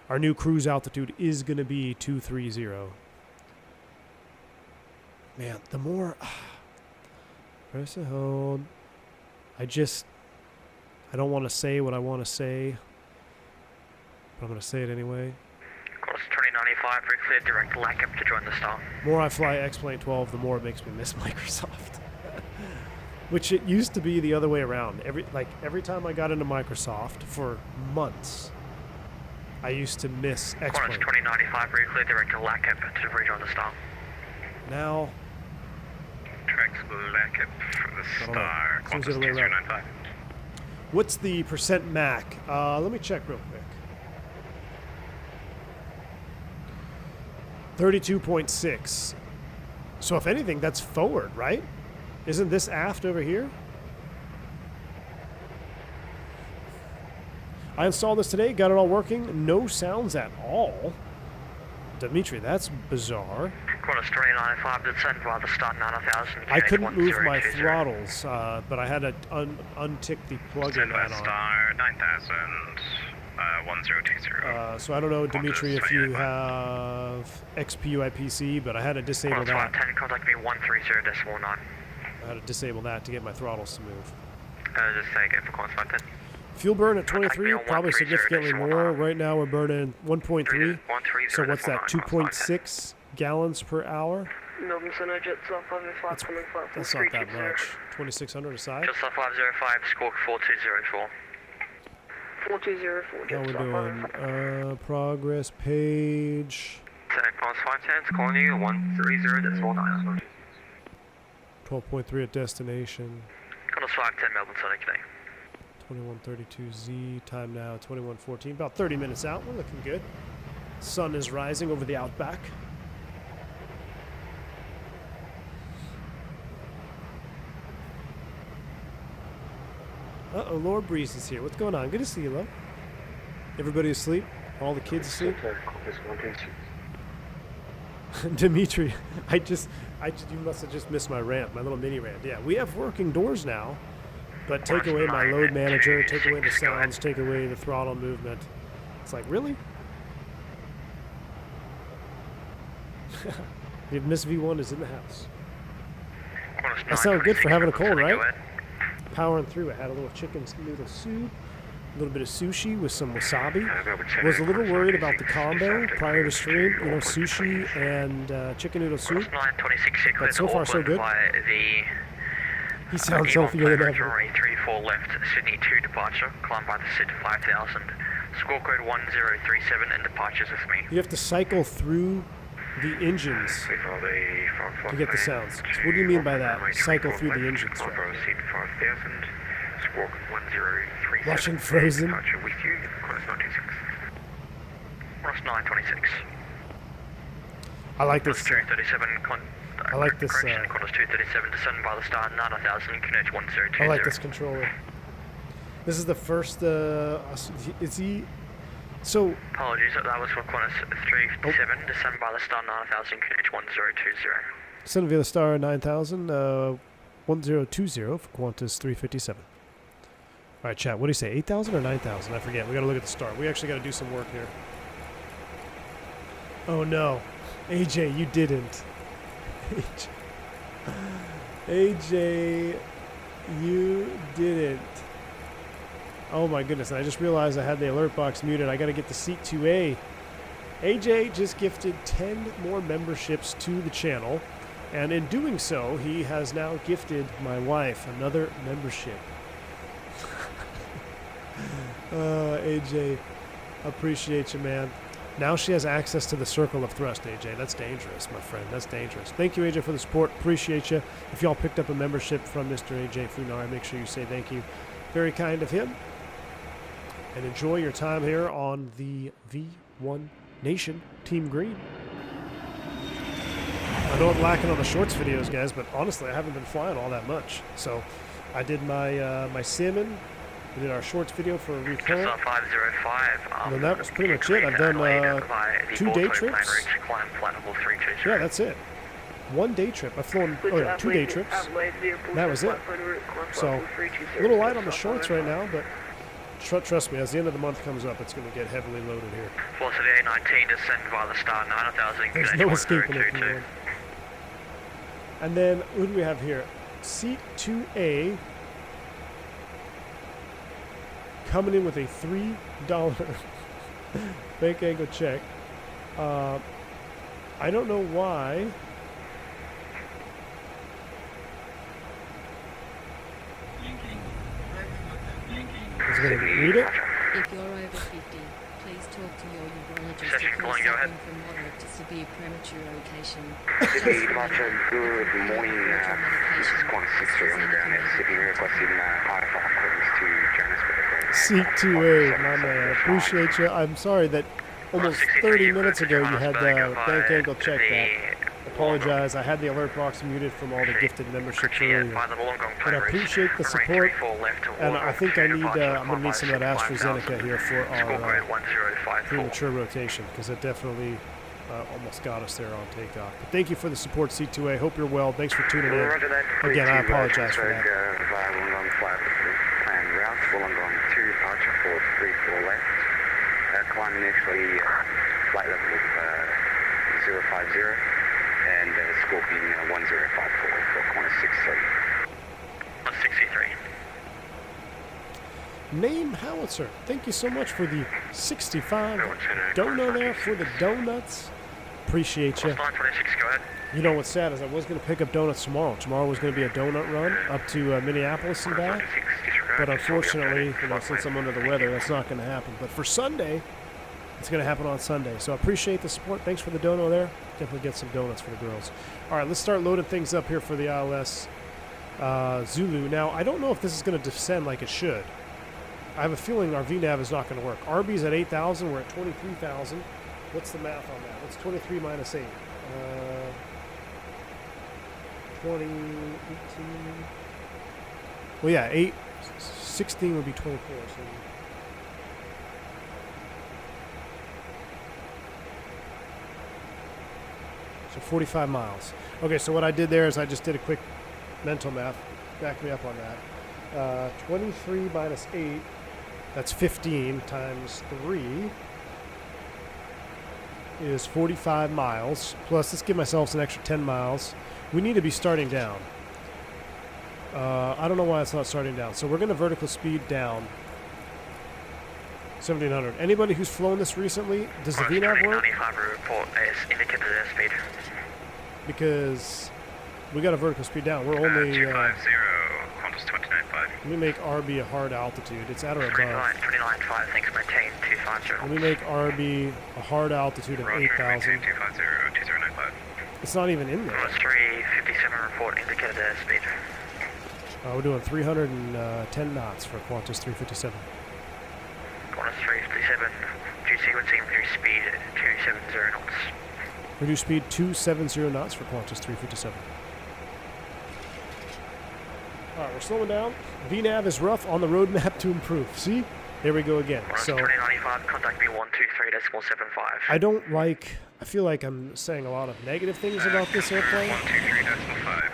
Our new cruise altitude is going to be 230. Man, the more... Press and hold. I don't want to say what I want to say, but I'm going to say it anyway. Course 2095, pre-clear direct LACAP to join the star. The more I fly X-Plane 12, the more it makes me miss Microsoft. Which it used to be the other way around. Every time I got into Microsoft for months, I used to miss X-Plane. Course 2095, pre-clear direct LACAP to rejoin the star. Now... Tracks LACAP for the star. Course 2095. What's the percent Mac? Let me check real quick. 32.6. So if anything, that's forward, right? Isn't this aft over here? I installed this today, got it all working. No sounds at all. Dimitri, that's bizarre. Course 2095, descend by the star 9000. I couldn't move my throttles, but I had to untick the plug-in add-on. Star 9000, 1020. So I don't know, Dimitri, if you have XPUI PC, but I had to disable that. 10, contact me 130.9. I had to disable that to get my throttles to move. Just take it for course 10. Fuel burn at 23, probably significantly more. Right now we're burning 1.3. So what's that, 2.6 gallons per hour? That's not that much. 2,600 aside. Just 505, squawk 4204. 4204. How we're doing? Progress page. 10 class 510, calling you 130.9. 12.3 at destination. Class 510, Melbourne Sonic today. 2132Z, time now 2114, about 30 minutes out. We're looking good. Sun is rising over the outback. Uh-oh, Lord Breeze is here. What's going on? Good to see you, love. Everybody asleep? All the kids asleep? Dimitri, you must have just missed my rant, my little mini rant. Yeah, we have working doors now. But take away my load manager, take away the sounds, take away the throttle movement. It's like, really? The Miss V1 is in the house. I sound good for having a cold, right? Powering through. I had a little chicken noodle soup, a little bit of sushi with some wasabi. Was a little worried about the combo prior to stream, you know, sushi and chicken noodle soup. But so far, so good. He sounds healthier than ever. 34 left, Sydney 2 departure, climb by the SID 5000. Score code 1037 and departures with me. You have to cycle through the engines to get the sounds. So what do you mean by that? Cycle through the engines. SID 5000, squawk 1037. Watching Frozen. Departure with you, course 926. Course 926. I like this. 237, I like this. Course 237, descend by the star 9000, connect 1020. I like this controller. This is the first. Is he? So. Apologies, that was for Qantas 357, descend by the star 9000, connect 1020. Descend via the star 9000, 1020 for Qantas 357. All right, chat. What do you say? 8,000 or 9,000? I forget. We got to look at the star. We actually got to do some work here. Oh no, AJ, you didn't. AJ, you didn't. Oh my goodness, and I just realized I had the alert box muted. I gotta get the seat 2A. AJ just gifted 10 more memberships to the channel, and in doing so, he has now gifted my wife another membership. AJ, appreciate you, man. Now she has access to the circle of thrust, AJ. That's dangerous, my friend. That's dangerous. Thank you, AJ, for the support. Appreciate you. If y'all picked up a membership from Mr. AJ Funar, make sure you say thank you. Very kind of him. And enjoy your time here on the V1 Nation Team Green. I know I'm lacking on the shorts videos, guys, but honestly, I haven't been flying all that much. So I did my my salmon. We did our shorts video for a recurrent. 505. And that was pretty much it. I've done 2 day trips. Yeah, that's it. 1 day trip. I've flown 2 day trips. That was it. So a little light on the shorts right now, but trust me, as the end of the month comes up, it's going to get heavily loaded here. Force of the A19, descend via the star 9000. There's no escaping it. And then, who do we have here? Seat 2A coming in with a $3 bank angle check. I don't know why. Is it going to read it? If you're over 50, please talk to your urologist Session before calling, go ahead. suffering from moderate to severe premature rotation. Sydney departure, good morning. This is Quantum 63 on the ground at Sydney, requesting IFR accordance to Johannesburg. Seat 2A, my man. Appreciate you. I'm sorry that almost 30 minutes ago you had the bank angle check back. Apologize, I had the alert box muted from all the gifted memberships earlier. But I appreciate the support, and I think I'm going to need some of that AstraZeneca here for our premature rotation, because it definitely almost got us there on takeoff. But thank you for the support, C2A. Hope you're well. Thanks for tuning in. Again, I apologize for that. Plan route, Wollongong 2 departure for 34 left. Climb initially flight level of 050 and Scorpion 1054 for Quantum 63. 63. Name Howitzer, thank you so much for the 65 dono there for the donuts. Appreciate you. 926, go ahead. You know what's sad is I was going to pick up donuts tomorrow. Tomorrow was going to be a donut run up to Minneapolis and back. But unfortunately, since I'm under the weather, that's not going to happen. But for Sunday, it's going to happen on Sunday. So I appreciate the support. Thanks for the dono there. Definitely get some donuts for the girls. All right, let's start loading things up here for the ILS Zulu. Now, I don't know if this is going to descend like it should. I have a feeling our VNAV is not going to work. RB's at 8,000. We're at 23,000. What's the math on that? What's 23 minus 8? 20, 18. Well, yeah, 8, 16 would be 24. So 45 miles. Okay, so what I did there is I just did a quick mental math. Back me up on that. 23 minus 8, that's 15 times 3 is 45 miles. Plus, let's give myself an extra 10 miles. We need to be starting down. I don't know why it's not starting down. So we're going to vertical speed down. 1700. Anybody who's flown this recently, does the VNAV work? 95 report as indicated airspeed. Because we got a vertical speed down. We're only 250, Qantas 295. let me make RB a hard altitude. It's at or above. 295, thanks, maintain 250. Let me make RB a hard altitude of 8,000. 250, 2095. It's not even in there. Qantas 357 report indicated airspeed. We're doing 310 knots for Qantas 357. Qantas 357, due sequencing, reduce speed 270 knots. Reduce speed 270 knots for Qantas 357. Alright, we're slowing down. VNAV is rough, on the roadmap to improve. See? There we go again. Qantas So 2095, contact me 123.75. I don't like, I feel like I'm saying a lot of negative things about this airplane, 123.5.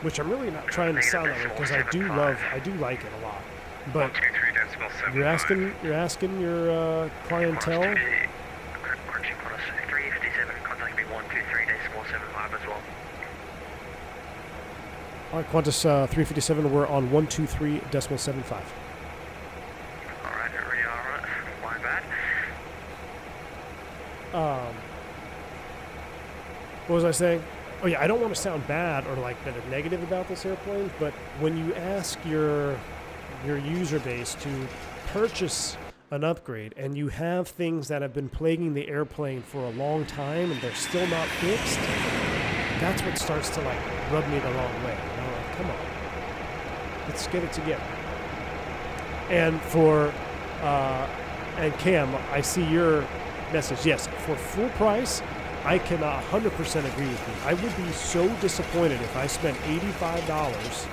which I'm really not trying to sound that way, because I do like it a lot. But 123.75. you're asking your clientele. Correction, Qantas 357, contact me 123.75 as well. All right, Qantas 357, we're on 123.75. Alright, alright. My bad. What was I saying? Oh yeah, I don't want to sound bad or like negative about this airplane, but when you ask your user base to purchase an upgrade and you have things that have been plaguing the airplane for a long time and they're still not fixed, that's what starts to like rub me the wrong way. You know, like, come on, let's get it together. And for and Cam, I see your message. Yes, for full price, I can 100% agree with you. I would be so disappointed if I spent $85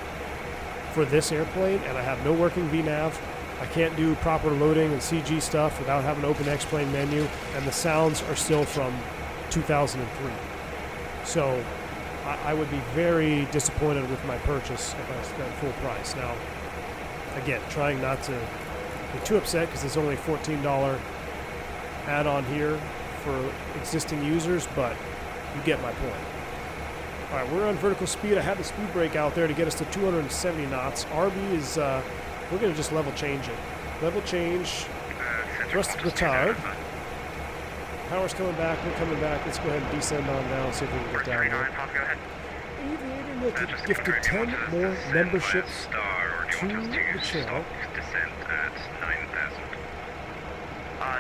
for this airplane and I have no working VNAV. I can't do proper loading and CG stuff without having an open X-plane menu, and the sounds are still from 2003. So I would be very disappointed with my purchase if I spent full price. Now, again, trying not to Get too upset because it's only a $14 add-on here for existing users, but you get my point. All right, we're on vertical speed. I had the speed brake out there to get us to 270 knots. RB is, we're going to just level change it. Level change, thrust retard. Power's coming back, we're coming back. Let's go ahead and descend on down, see if we can get down there. Go ahead. Aviator Nick has gifted 10 more memberships to the channel. Descend at 9,000.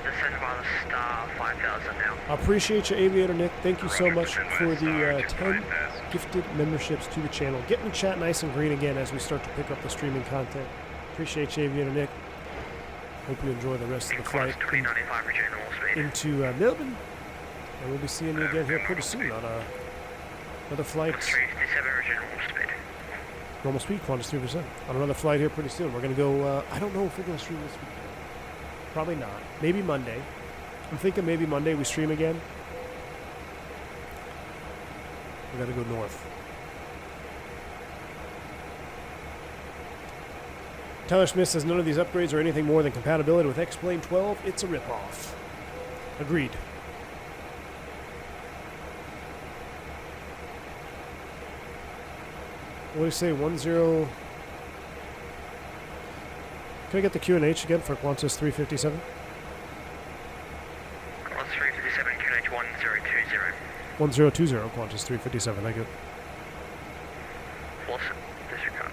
Descend by the star 5,000 now. I appreciate you, Aviator Nick. Thank you so much for the 10 gifted memberships to the channel. Getting the chat nice and green again as we start to pick up the streaming content. Appreciate you, Aviator Nick. Hope you enjoy the rest of the flight into Melbourne. And we'll be seeing you again here pretty soon on another flight. 357 original speed. Normal speed, Qantas 3%. On another flight here pretty soon. We're going to go, I don't know if we're going to stream this weekend. Probably not. Maybe Monday. I'm thinking maybe Monday we stream again. We got to go north. Tyler Smith says none of these upgrades are anything more than compatibility with X-Plane 12. It's a ripoff. Agreed. What do you say? 10. Can I get the QNH again for Qantas 357? Qantas 357, QNH 1020. 1020, Qantas 357. Thank you. Awesome. Disregard.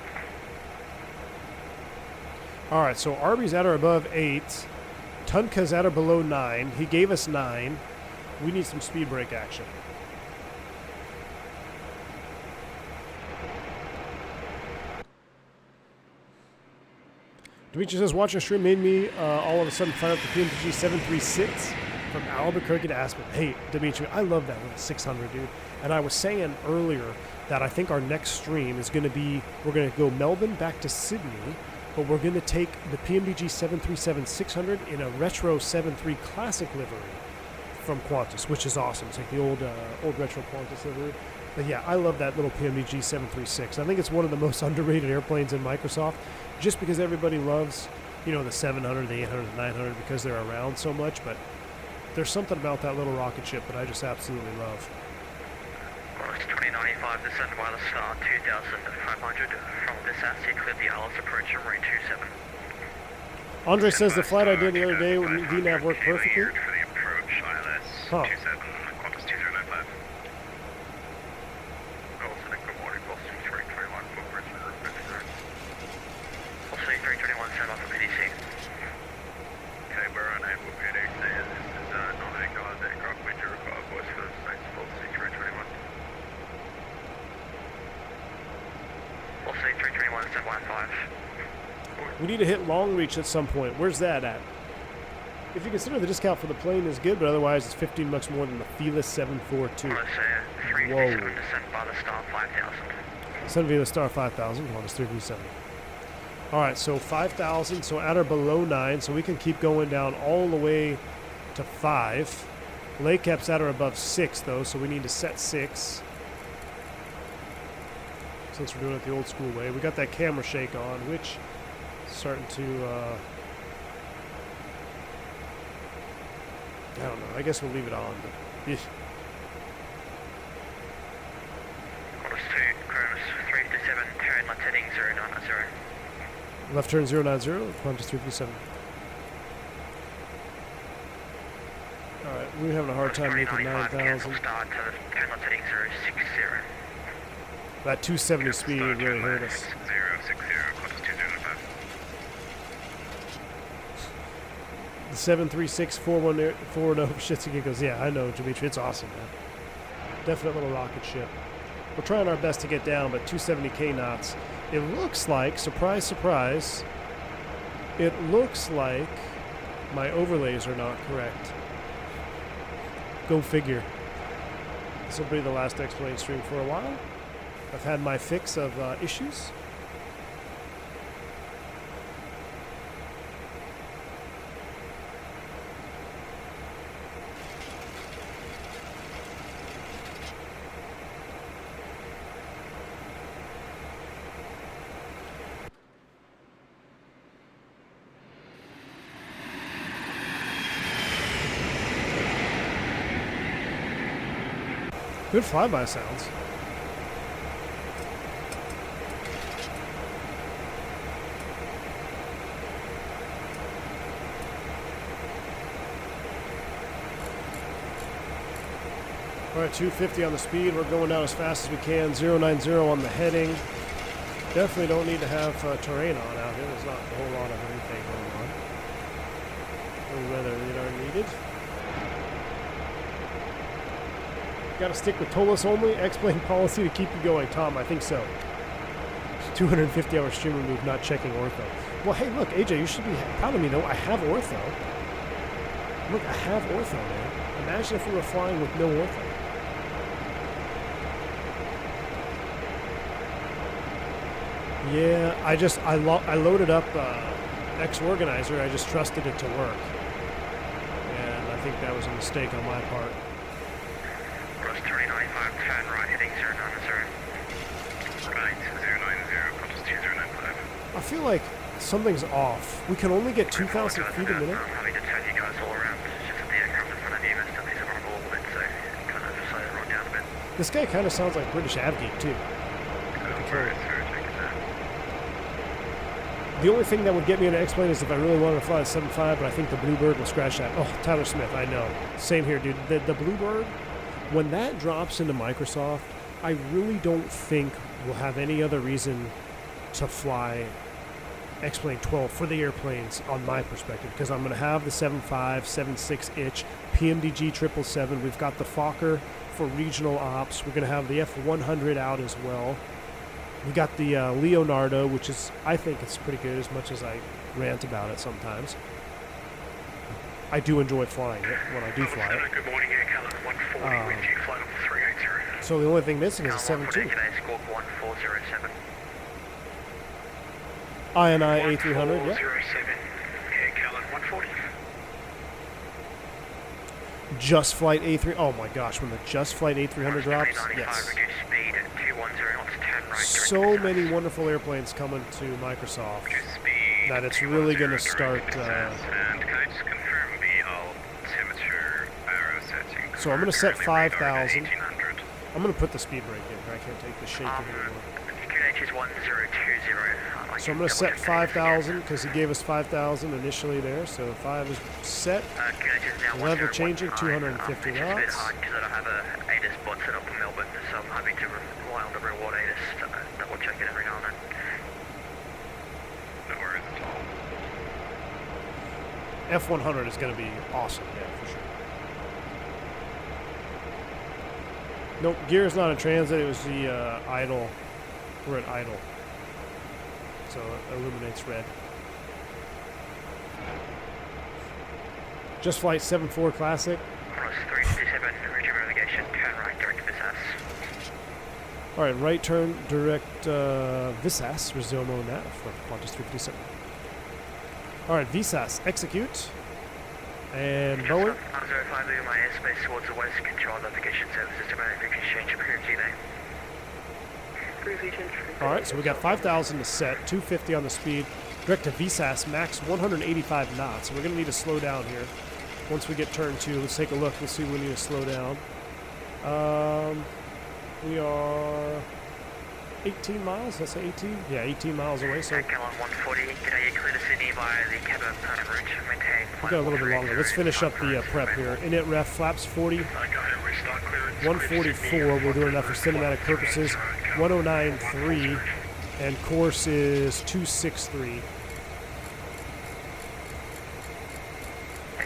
All right, so Arby's at or above 8. Tunka's at or below 9. He gave us 9. We need some speed brake action. Dimitri says, watching stream made me all of a sudden fire up the PMPG 736 from Albuquerque to Aspen. Hey, Dimitri, I love that little 600, dude. And I was saying earlier that I think our next stream is going to be, we're going to go Melbourne back to Sydney, but we're going to take the PMDG 737-600 in a retro 7.3 classic livery from Qantas, which is awesome. It's like the old retro Qantas livery. But yeah, I love that little PMDG 736. I think it's one of the most underrated airplanes in Microsoft, just because everybody loves, you know, the 700, the 800, the 900 because they're around so much. But there's something about that little rocket ship that I just absolutely love. Qantas 2095, descend by the star 2,500 from this asset, clear the Alice approach and rate 27. Andre says the flight I did the other day with VNAV worked perfectly. For the approach, ILS Huh. 27, Qantas 2095. Also, good morning, Boston 321, footbridge, also 321, send off the PDC. Okay, we're on April PDC, this is non-equalized aircraft, we do require voice for the States policy 321. Also 321, send by 5. We need to hit long reach at some point. Where's that at? If you consider the discount for the plane is good, but otherwise it's 15 bucks more than the Fila 742. Let's say 357, descend by the star 5,000. Send via the star 5,000, Qantas 337. All right, so 5,000, so at or below 9, so we can keep going down all the way to 5. Lake cap's at or above 6, though, so we need to set 6. Since we're doing it the old school way. We got that camera shake on, which is starting to, I don't know, I guess we'll leave it on, but... Qantas 2, Cronus 357, turn left heading 090. Left turn 090, Qantas 337. Alright, we're having a hard time making 9,000. Start to turn left heading 060. That 270 speed really hurt us. 060, Qantas 205. The 736 410 shits and giggles. Yeah, I know, Dimitri. It's awesome, man. Definite little rocket ship. We're trying our best to get down, but 270k knots. It looks like, surprise, surprise, it looks like my overlays are not correct. Go figure. This will be the last X-Plane stream for a while. I've had my fix of issues. Good flyby sounds. All right, 250 on the speed. We're going down as fast as we can. 090 on the heading. Definitely don't need to have terrain on out here. There's not a whole lot of anything going on. No weather radar needed. Got to stick with TOLUS only. X-plane policy to keep you going. Tom, I think so. 250-hour streamer move, not checking ortho. Well, hey, look, AJ, you should be proud of me, though. I have ortho. Look, I have ortho, man. Imagine if we were flying with no ortho. Yeah, I loaded up X-Organizer. I just trusted it to work. And I think that was a mistake on my part. Cross 395, turn right, heading 090. Right, 090, cross 2095. I feel like something's off. We can only get 2,000 feet a minute. I'm having to turn you guys all around. It's just that the aircraft in front of you missed a piece of rock a little bit, so kind of decided to run down a bit. This guy kind of sounds like British Avgeek, too. The only thing that would get me into X-plane is if I really wanted to fly the 7.5, but I think the Bluebird will scratch that. Oh, Tyler Smith, I know. Same here, dude. The Bluebird, when that drops into Microsoft, I really don't think we'll have any other reason to fly X-plane 12 for the airplanes on my perspective, because I'm going to have the 7.5, 7.6 itch, PMDG 777. We've got the Fokker for regional ops. We're going to have the F100 out as well. We got the Leonardo, which is, I think it's pretty good, as much as I rant about it sometimes. I do enjoy flying it when I do fly it. Good morning, Air Callan 140 with you, flight level 380. So the only thing missing is a 7.2. Today, squawk 1407. INI A300, yep. 1407, Air Callan 140. Just Flight A3, oh my gosh, when the Just Flight A300 drops, yes. Reduce speed at 210 knots, turn right. So many wonderful airplanes coming to Microsoft that it's really going to start. And can I just confirm the altimeter arrow setting? So I'm going to set 5,000. 1800. I'm going to put the speed brake in. I can't take the shaking anymore. QNH is 1020. So I'm going to set 5,000 because he gave us 5,000 initially there. So 5 is set. Level changing, 250 It's a bit knots. hard because I don't have a ATIS bot set up in Melbourne, so I'm having to rely on the real world ATIS to double check it every now and then. No worries at all. F100 is going to be awesome, yeah, for sure. Nope, gear is not in transit. It was the idle. We're at idle. So it illuminates red. Just Flight 7.4 Classic. Cross 357, resume navigation, turn right, direct to Visas. All right, right turn, direct Visas, resume on that for Qantas 357. All right, Visas, execute. And Boeing. 05, leaving my airspace towards the west, control navigation services to manage exchange approved delay. All right, so we got 5,000 to set, 250 on the speed. Direct to VSAS, max 185 knots. So we're going to need to slow down here. Once we get turn 2, let's take a look. We'll see when we need to slow down. We are 18 miles. Let's say 18. Yeah, 18 miles away. So Callan 140, today you clear to Sydney via the Cabot Permanent route. Maintain. we got a little bit longer. Let's finish up the prep here. Init ref flaps 40. 144. We're doing that for cinematic purposes. 109.3. And course is 263.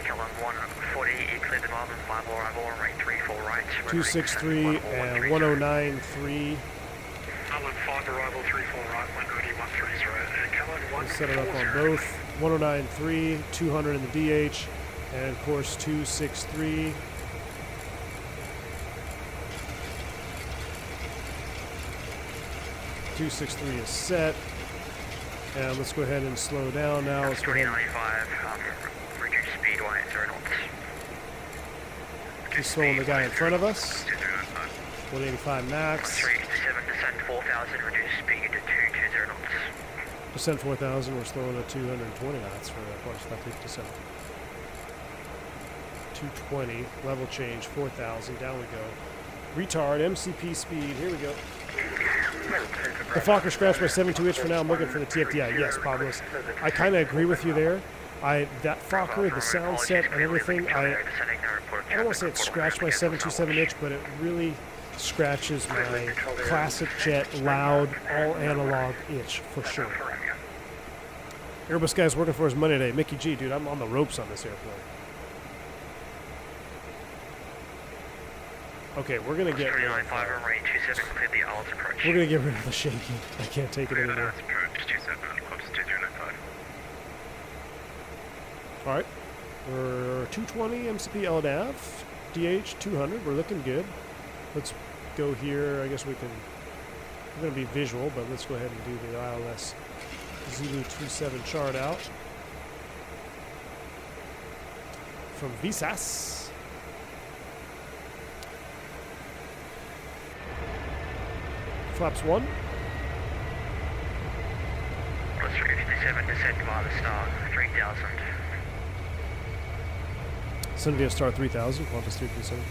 Callan 140, you cleared the Melbourne 5 arrival, rate 34 right. 263 and 109.3. Melbourne 5 arrival, 34 right, 190, 130. Callan 140. We'll set it up on both. 109.3, 200 in the DH, and course 263. .263 is set. And let's go ahead and slow down now. Let's go ahead and 395, reduce speed, 180 knots. keep slowing the guy in front of us. 185 max. 357, descent 4,000, reduce speed to 220 knots. Descent 4,000, we're slowing at 220 knots for Qantas 557. 220, level change 4,000, down we go. Retard, MCP speed. Here we go. The Fokker scratched my 7.2 for now. I'm looking for the TFDI. Yes, Pablos. I kind of agree with you there. That Fokker, the sound set and everything, I don't want to say it scratched my 727 itch, but it really scratches my classic jet, loud, all analog itch for sure. Airbus guy's working for his money today. Mickey G, dude, I'm on the ropes on this airplane. Okay, we're gonna get rid of the shaking. I can't take it anymore. Alright. We're 220 MCP LDAV. DH 200. We're looking good. Let's go here. I guess we can. We're gonna be visual, but let's go ahead and do the ILS Zulu 27 chart out. From Visas. Flaps 1. Plus 357, descend via the star, 3000. Send via star 3000, Qantas 337.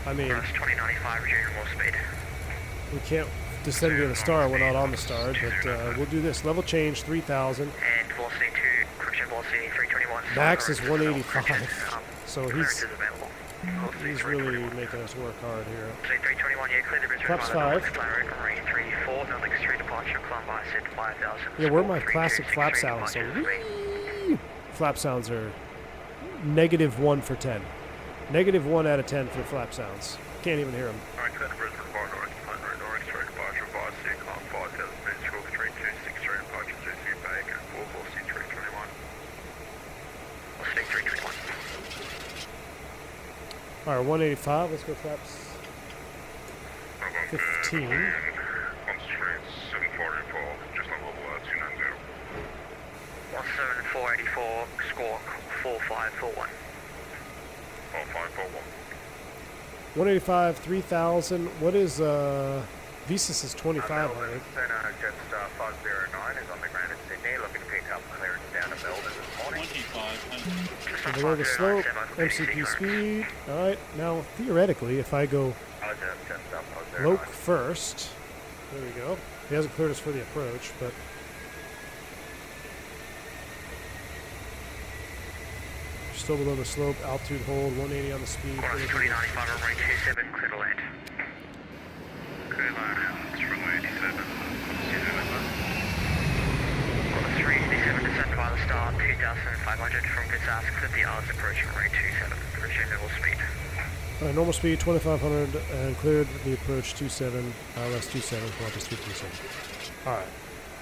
I mean, Plus 2095, resume more speed. we can't descend via the star, we're not on the star, but we'll do this. Level change 3000. And velocity 2, correction velocity 321. Max is 185, so he's really making us work hard here. 321, yeah, clear the bridge. Flaps 5. 34, Northern 3 departure, climb by set 5000. Yeah, where are my classic flap sounds? So, flap sounds are -1 for 10. -1 out of 10 for flap sounds. Can't even hear them. Alright, clear the bridge for bar north, Northern 3 departure, by set, climb 5000 meters, stroke 3263 departure, 22 back, and 4 velocity 321. Velocity 321. Alright, 185, let's go flaps 15. 17484, score 4541. 4541. 185, 3000. What is, Visas is 2500. Jetstar 509 is on the ground in Sydney, looking to pick up clearance down to Melbourne this morning. 2500. Below the slope, MCP speed. Alright, now theoretically, if I go loc first, there we go. He hasn't cleared us for the approach, but still below the slope, altitude hold, 180 on the speed. 2095, runway 27, clear to land. Clear land, runway 87, 387, descend via the star, 2500 from Visas, clear the R's approach, runway 27, resume level speed. Normal speed 2500 and cleared the approach 27, ILS 27, Qantas 337. Alright,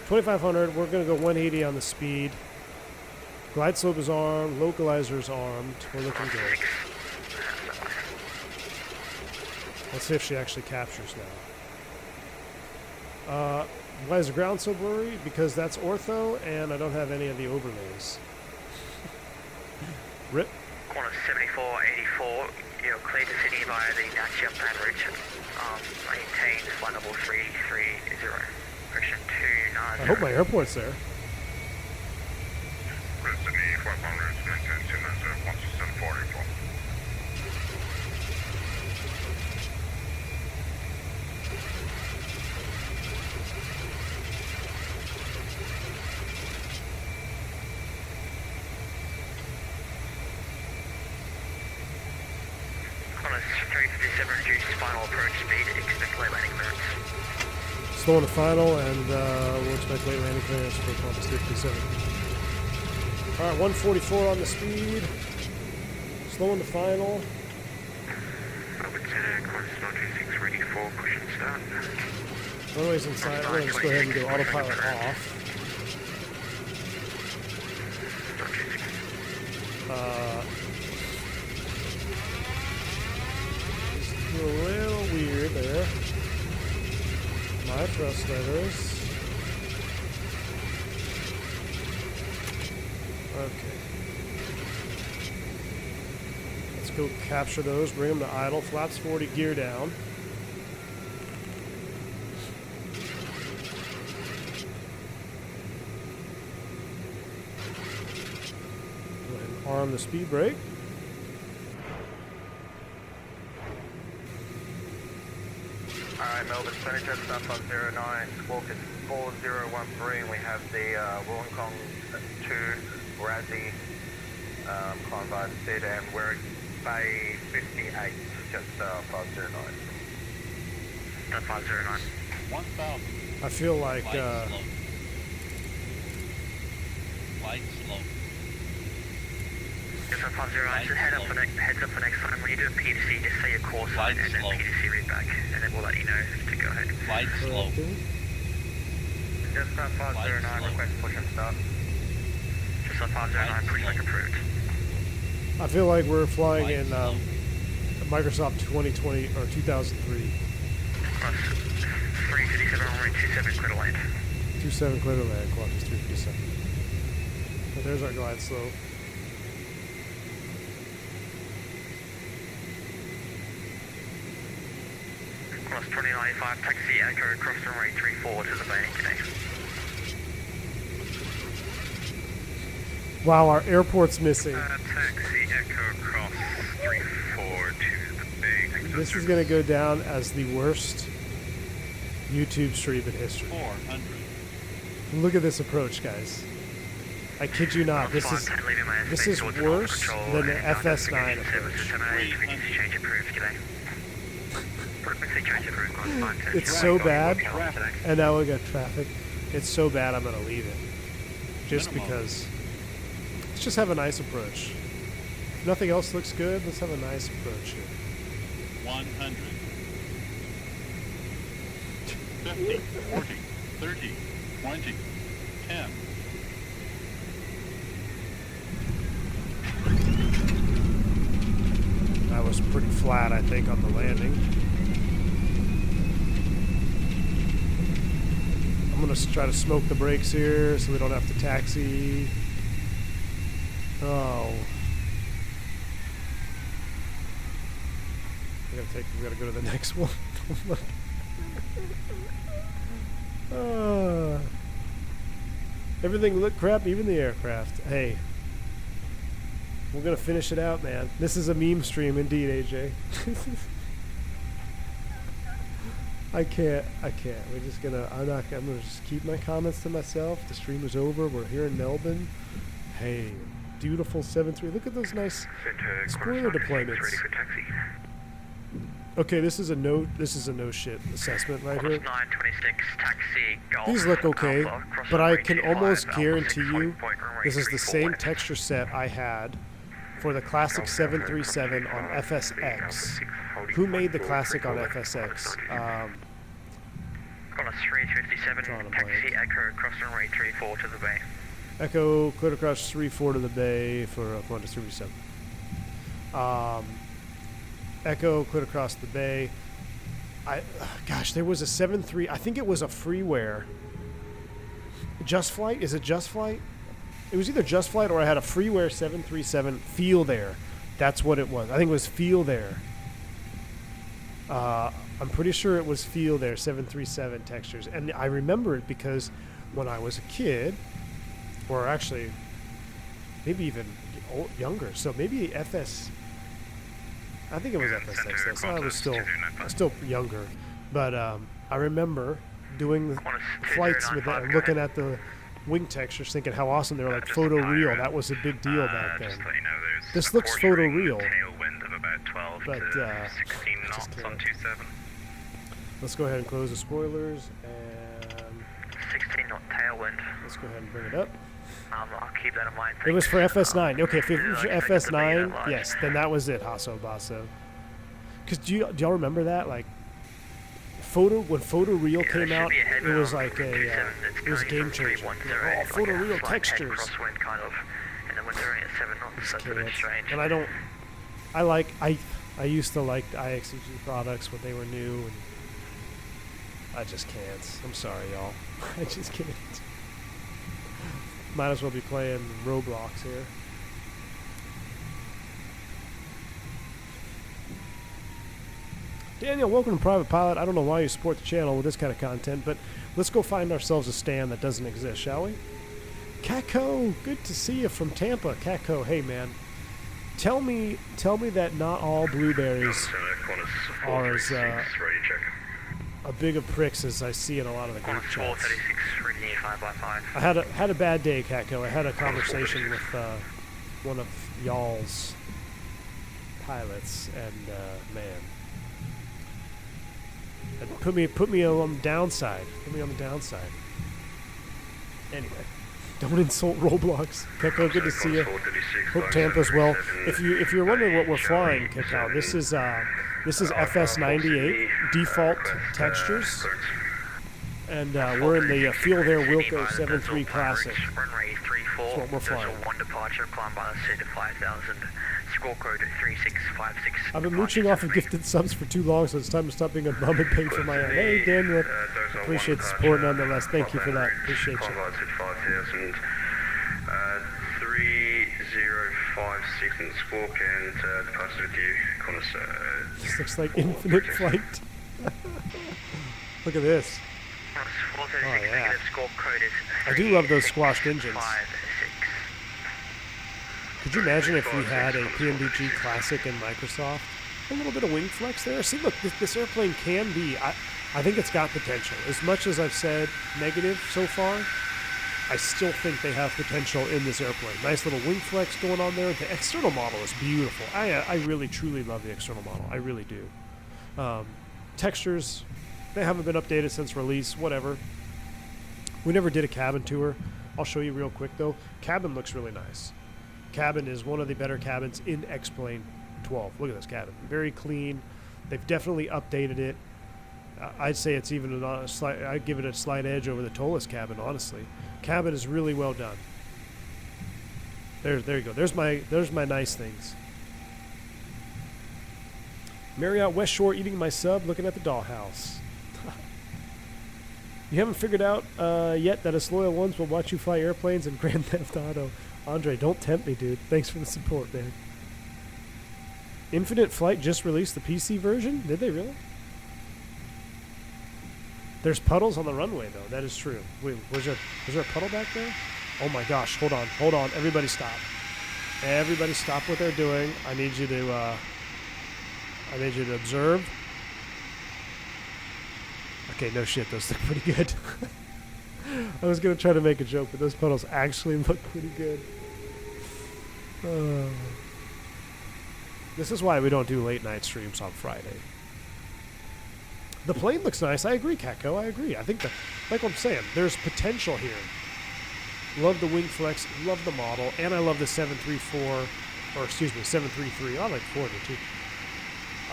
2500, we're going to go 180 on the speed. Glide slope is armed, localizer is armed, we're looking good. Let's see if she actually captures now. Why is the ground so blurry? Because that's ortho and I don't have any of the overlays. Rip. Corner 7484, you're cleared to Sydney via the Natia plan route. Maintain flight level 330, correction 290. I hope my airport's there. Sydney 500, maintain 290, 17484. Qantas 357, reduce final approach speed, expect late landing clearance. Slow on the final, and we'll expect late landing clearance for Qantas 357. Alright, 144 on the speed. Slow on the final. Qantas 926, ready for push and start. Runway's inside. We're going to just go ahead and go autopilot off. A little weird there. My thrust levers. Okay. Let's go capture those, bring them to idle. Flaps 40, gear down. Go ahead and arm the speed brake. Spanish at Starflight 09, squawk is 4013. We have the Wollongong 2 Razzie climb by the seat, and we're at Bay 58, just 509. That's 509. 1000. I feel like Flight slow. Flight slow. Just on 509, just heads up for next time. When you do a PTC, just say your call sign and then PTC readback, and then we'll let you know to go ahead. Flight slow. Just on 509, request push and start. Just on 509, push back approved. I feel like we're flying Flight in slow. Microsoft 2020 or 2003. Cross 357 on rate 27, clear to land. 27 clear to land, Qantas 357. But there's our glide slope. Cross 2095, taxi Echo, cross runway 34 to the bay, connect. Wow, our airport's missing. Taxi Echo, cross 34 to the bay. This is going to go down as the worst YouTube stream in history. 400. Look at this approach, guys. I kid you not. This is worse than the FS9 approach. It's so bad, and now we got traffic. It's so bad I'm going to leave it. Just because. Let's just have a nice approach. If nothing else looks good, let's have a nice approach here. 100. 50, 40, 30, 20, 10. That was pretty flat, I think, on the landing. I'm going to try to smoke the brakes here so we don't have to taxi. Oh. We gotta go to the next one. Everything looked crap, even the aircraft. Hey. We're gonna finish it out, man. This is a meme stream indeed, AJ. I can't. I'm gonna just keep my comments to myself. The stream is over. We're here in Melbourne. Hey, beautiful 7-3. Look at those nice spoiler deployments. Ready for taxi. Okay, this is a no shit assessment right here. 926, taxi, Golf, These look okay, Alpha, cross but I runway can 25, almost Alpha guarantee 6, you point runway this is the 34 same left. texture set I had for the classic 737 on FSX. Who made the classic on FSX? Cross 357, Drawing a taxi, blank. Echo, cross runway 34 to the bay. Echo, clear to cross 3-4 to the bay for Qantas 357. Echo, clear to cross the bay. Gosh, there was a 7-3. I think it was a freeware. Just Flight? Is it Just Flight? It was either Just Flight or I had a freeware 737 Feel There. That's what it was. I think it was Feel There. I'm pretty sure it was Feel There 737 textures. And I remember it because when I was a kid, or actually maybe even younger, so maybe FS... I think it was FSX, though, so I was still younger. But I remember doing the flights with that and looking at the wing textures, thinking how awesome they were, like photo real. That was a big deal back then. This looks photo real, but I just can't. Let's go ahead and close the spoilers, and 16 knot tailwind. let's go ahead and bring it up. I'll keep that in mind. It was for FS9. Okay, if it was for Like FS9, large. yes, then that was it, Hasso Basso. Because do y'all remember that? Like, when Photo Real came out, it was like it was a game changer. Oh, Photo Real textures. Crosswind kind of, and then when they're at 7 knots, that's a bit strange. And I used to like the IXEG products when they were new, and I just can't. I'm sorry, y'all. I just can't. Might as well be playing Roblox here. Daniel, welcome to Private Pilot. I don't know why you support the channel with this kind of content, but let's go find ourselves a stand that doesn't exist, shall we? Kako, good to see you from Tampa. Kako, hey man, tell me that not all blueberries are as a big of pricks as I see in a lot of the group Qantas chats. 436, reading you 5 by 5. I had a bad day, Catco. I had a conversation with one of y'all's pilots, and man, it put me on the downside. Put me on the downside. Anyway, don't insult Roblox. Catco, good to see you. Hope Tampa's well. If you're wondering what we're flying, Catco, this is FS98 default textures. And we're in the Feel There Wilco 73 Classic. Runway 34. That's what we're flying. There's a 1 departure, climb by the seat of 5,000. Score code 3656. I've been mooching off of gifted subs for too long, so it's time to stop being a bum and pay for my own. Hey, Daniel. Appreciate the support nonetheless. Thank you for that. Appreciate you. 3056 and Squawk and departures with you. This looks like infinite flight. Look at this. Oh, yeah. Score code is I do love those squashed engines. 356. Could you imagine if we had a PMDG Classic in Microsoft? A little bit of wing flex there. See, look, this airplane can be... I think it's got potential. As much as I've said negative so far, I still think they have potential in this airplane. Nice little wing flex going on there. The external model is beautiful. I really, truly love the external model. I really do. Textures, they haven't been updated since release, whatever. We never did a cabin tour. I'll show you real quick, though. Cabin looks really nice. Cabin is one of the better cabins in X-Plane 12. Look at this cabin. Very clean. They've definitely updated it. I'd say it's even a slight... I'd give it a slight edge over the Tolis cabin, honestly. Cabin is really well done. There you go. There's my nice things. Marriott West Shore eating my sub, looking at the dollhouse. You haven't figured out yet that us loyal ones will watch you fly airplanes in Grand Theft Auto. Andre, don't tempt me, dude. Thanks for the support, man. Infinite Flight just released the PC version? Did they really? There's puddles on the runway, though. That is true. Wait, was there a puddle back there? Oh my gosh! Hold on. Everybody stop. Everybody stop what they're doing. I need you to observe. Okay, no shit. Those look pretty good. I was gonna try to make a joke, but those puddles actually look pretty good. This is why we don't do late night streams on Friday. The plane looks nice. I agree, Catco. I agree. I think like I'm saying, there's potential here. Love the wing flex, love the model, and I love the 733. I like 4 too.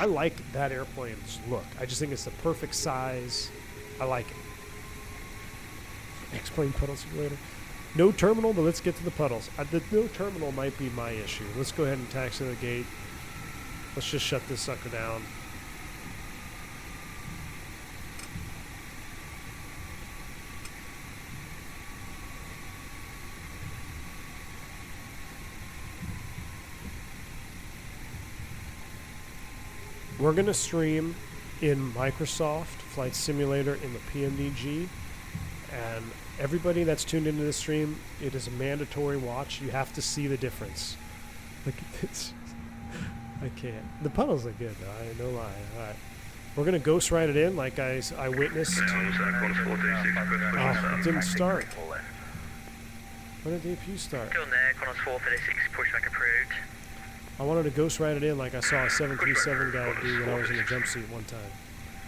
I like that airplane's look. I just think it's the perfect size. I like it. X-Plane puddle simulator. No terminal, but let's get to the puddles. The no terminal might be my issue. Let's go ahead and taxi the gate. Let's just shut this sucker down. We're going to stream in Microsoft Flight Simulator in the PMDG, and everybody that's tuned into the stream, it is a mandatory watch. You have to see the difference. Look at this. I can't. The puddles are good, though. No lie. All right. We're going to ghost ride it in like I witnessed. Oh, it didn't start. When did the APU start? Still in there, Qantas 436, pushback approved. I wanted to ghost ride it in like I saw a 737 guy do when I was in a jumpsuit one time.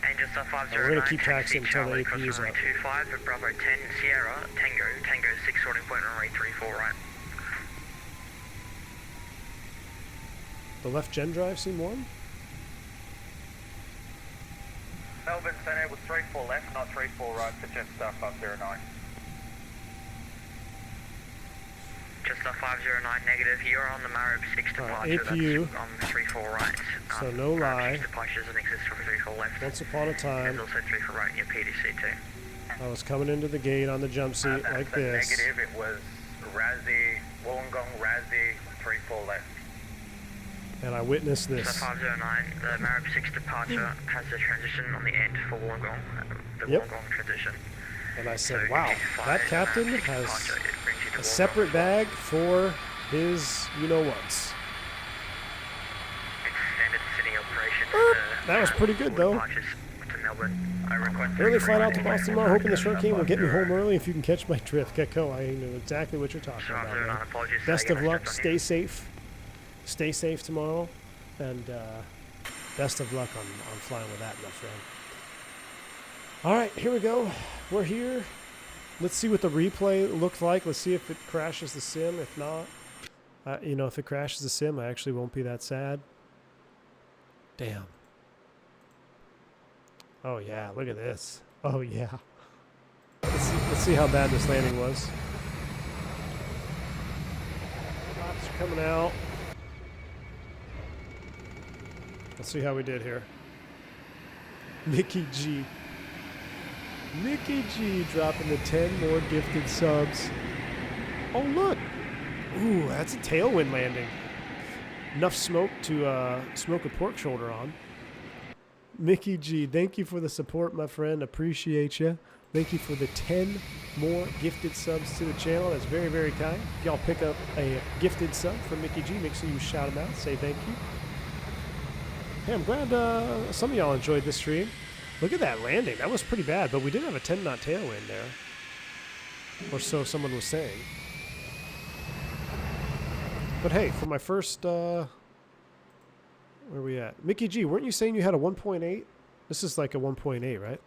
Angel Star 509, we're going to keep taxiing until the APU is up. 25 for Bravo 10 Sierra, Tango 6 sorting point runway 34 right. The left gen drive seem warm? Melbourne Center was 34 left, not 34 right for Jetstar 509. Jetstar 509 negative, you're on the Marib 6 departure, APU. that's on 34 right. So no lie. 6 departures and exist for 34 left. Once upon a time, There's also 34 right in your PDC too. I was coming into the gate on the jump seat like this. Negative, it was Razzie, Wollongong, Razzie, 34 left. And I witnessed this. Jetstar 509, the Marib 6 departure has the transition on the end for Wollongong, the Yep. Wollongong transition. And I said, wow, that captain has a separate bag for his you-know-whats. Standard city operation. That was pretty good, though. Melbourne. I request Early flight out to Boston tomorrow, hoping this hurricane will get me home early if you can catch my drift. Gecko, I know exactly what you're talking about, man. Best of luck, stay safe. Stay safe tomorrow, and best of luck on flying with that, my friend. All right, here we go. We're here. Let's see what the replay looks like. Let's see if it crashes the sim. If not, you know, if it crashes the sim, I actually won't be that sad. Damn. Oh, yeah, look at this. Oh, yeah. Let's see how bad this landing was. Flaps are coming out. Let's see how we did here. Mickey G. Mickey G dropping the 10 more gifted subs. Oh, look. Ooh, that's a tailwind landing. Enough smoke to smoke a pork shoulder on. Mickey G, thank you for the support, my friend. Appreciate you. Thank you for the 10 more gifted subs to the channel. That's very, very kind. If y'all pick up a gifted sub from Mickey G, make sure you shout him out. Say thank you. Hey, I'm glad some of y'all enjoyed this stream. Look at that landing. That was pretty bad, but we did have a 10-knot tailwind there. Or so someone was saying. But hey, for my first... where are we at? Mickey G, weren't you saying you had a 1.8? This is like a 1.8, right?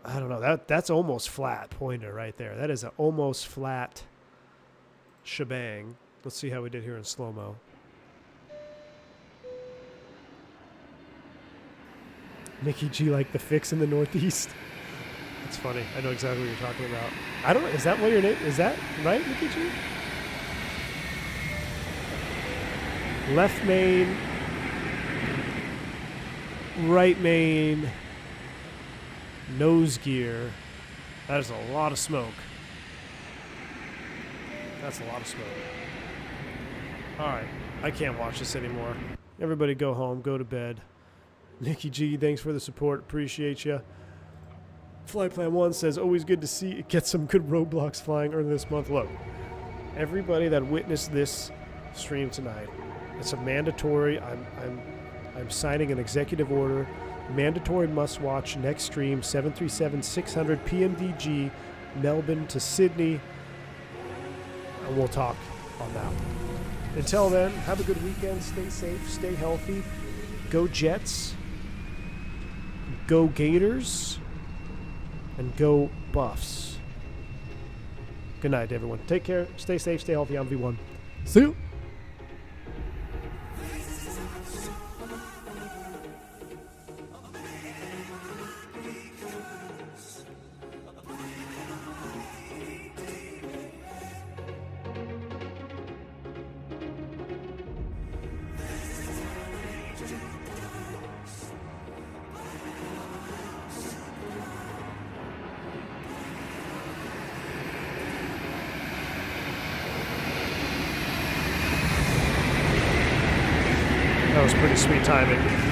I don't know. That's almost flat pointer right there. That is an almost flat shebang. Let's see how we did here in slow-mo. Mickey G like the fix in the Northeast. That's funny. I know exactly what you're talking about. I don't know. Is that what your name? Is that right, Mickey G? Left main, right main, nose gear. That is a lot of smoke. That's a lot of smoke. All right. I can't watch this anymore. Everybody go home. Go to bed. Nikki G, thanks for the support. Appreciate you. Flight Plan 1 says, always good to see get some good roadblocks flying early this month. Look, everybody that witnessed this stream tonight, it's a mandatory. I'm signing an executive order. Mandatory must watch next stream, 737-600 PMDG, Melbourne to Sydney. And we'll talk on that. Until then, have a good weekend. Stay safe. Stay healthy. Go Jets. Go Gators. And go Buffs. Good night, everyone. Take care. Stay safe. Stay healthy. I'm V1. See you. That was pretty sweet timing.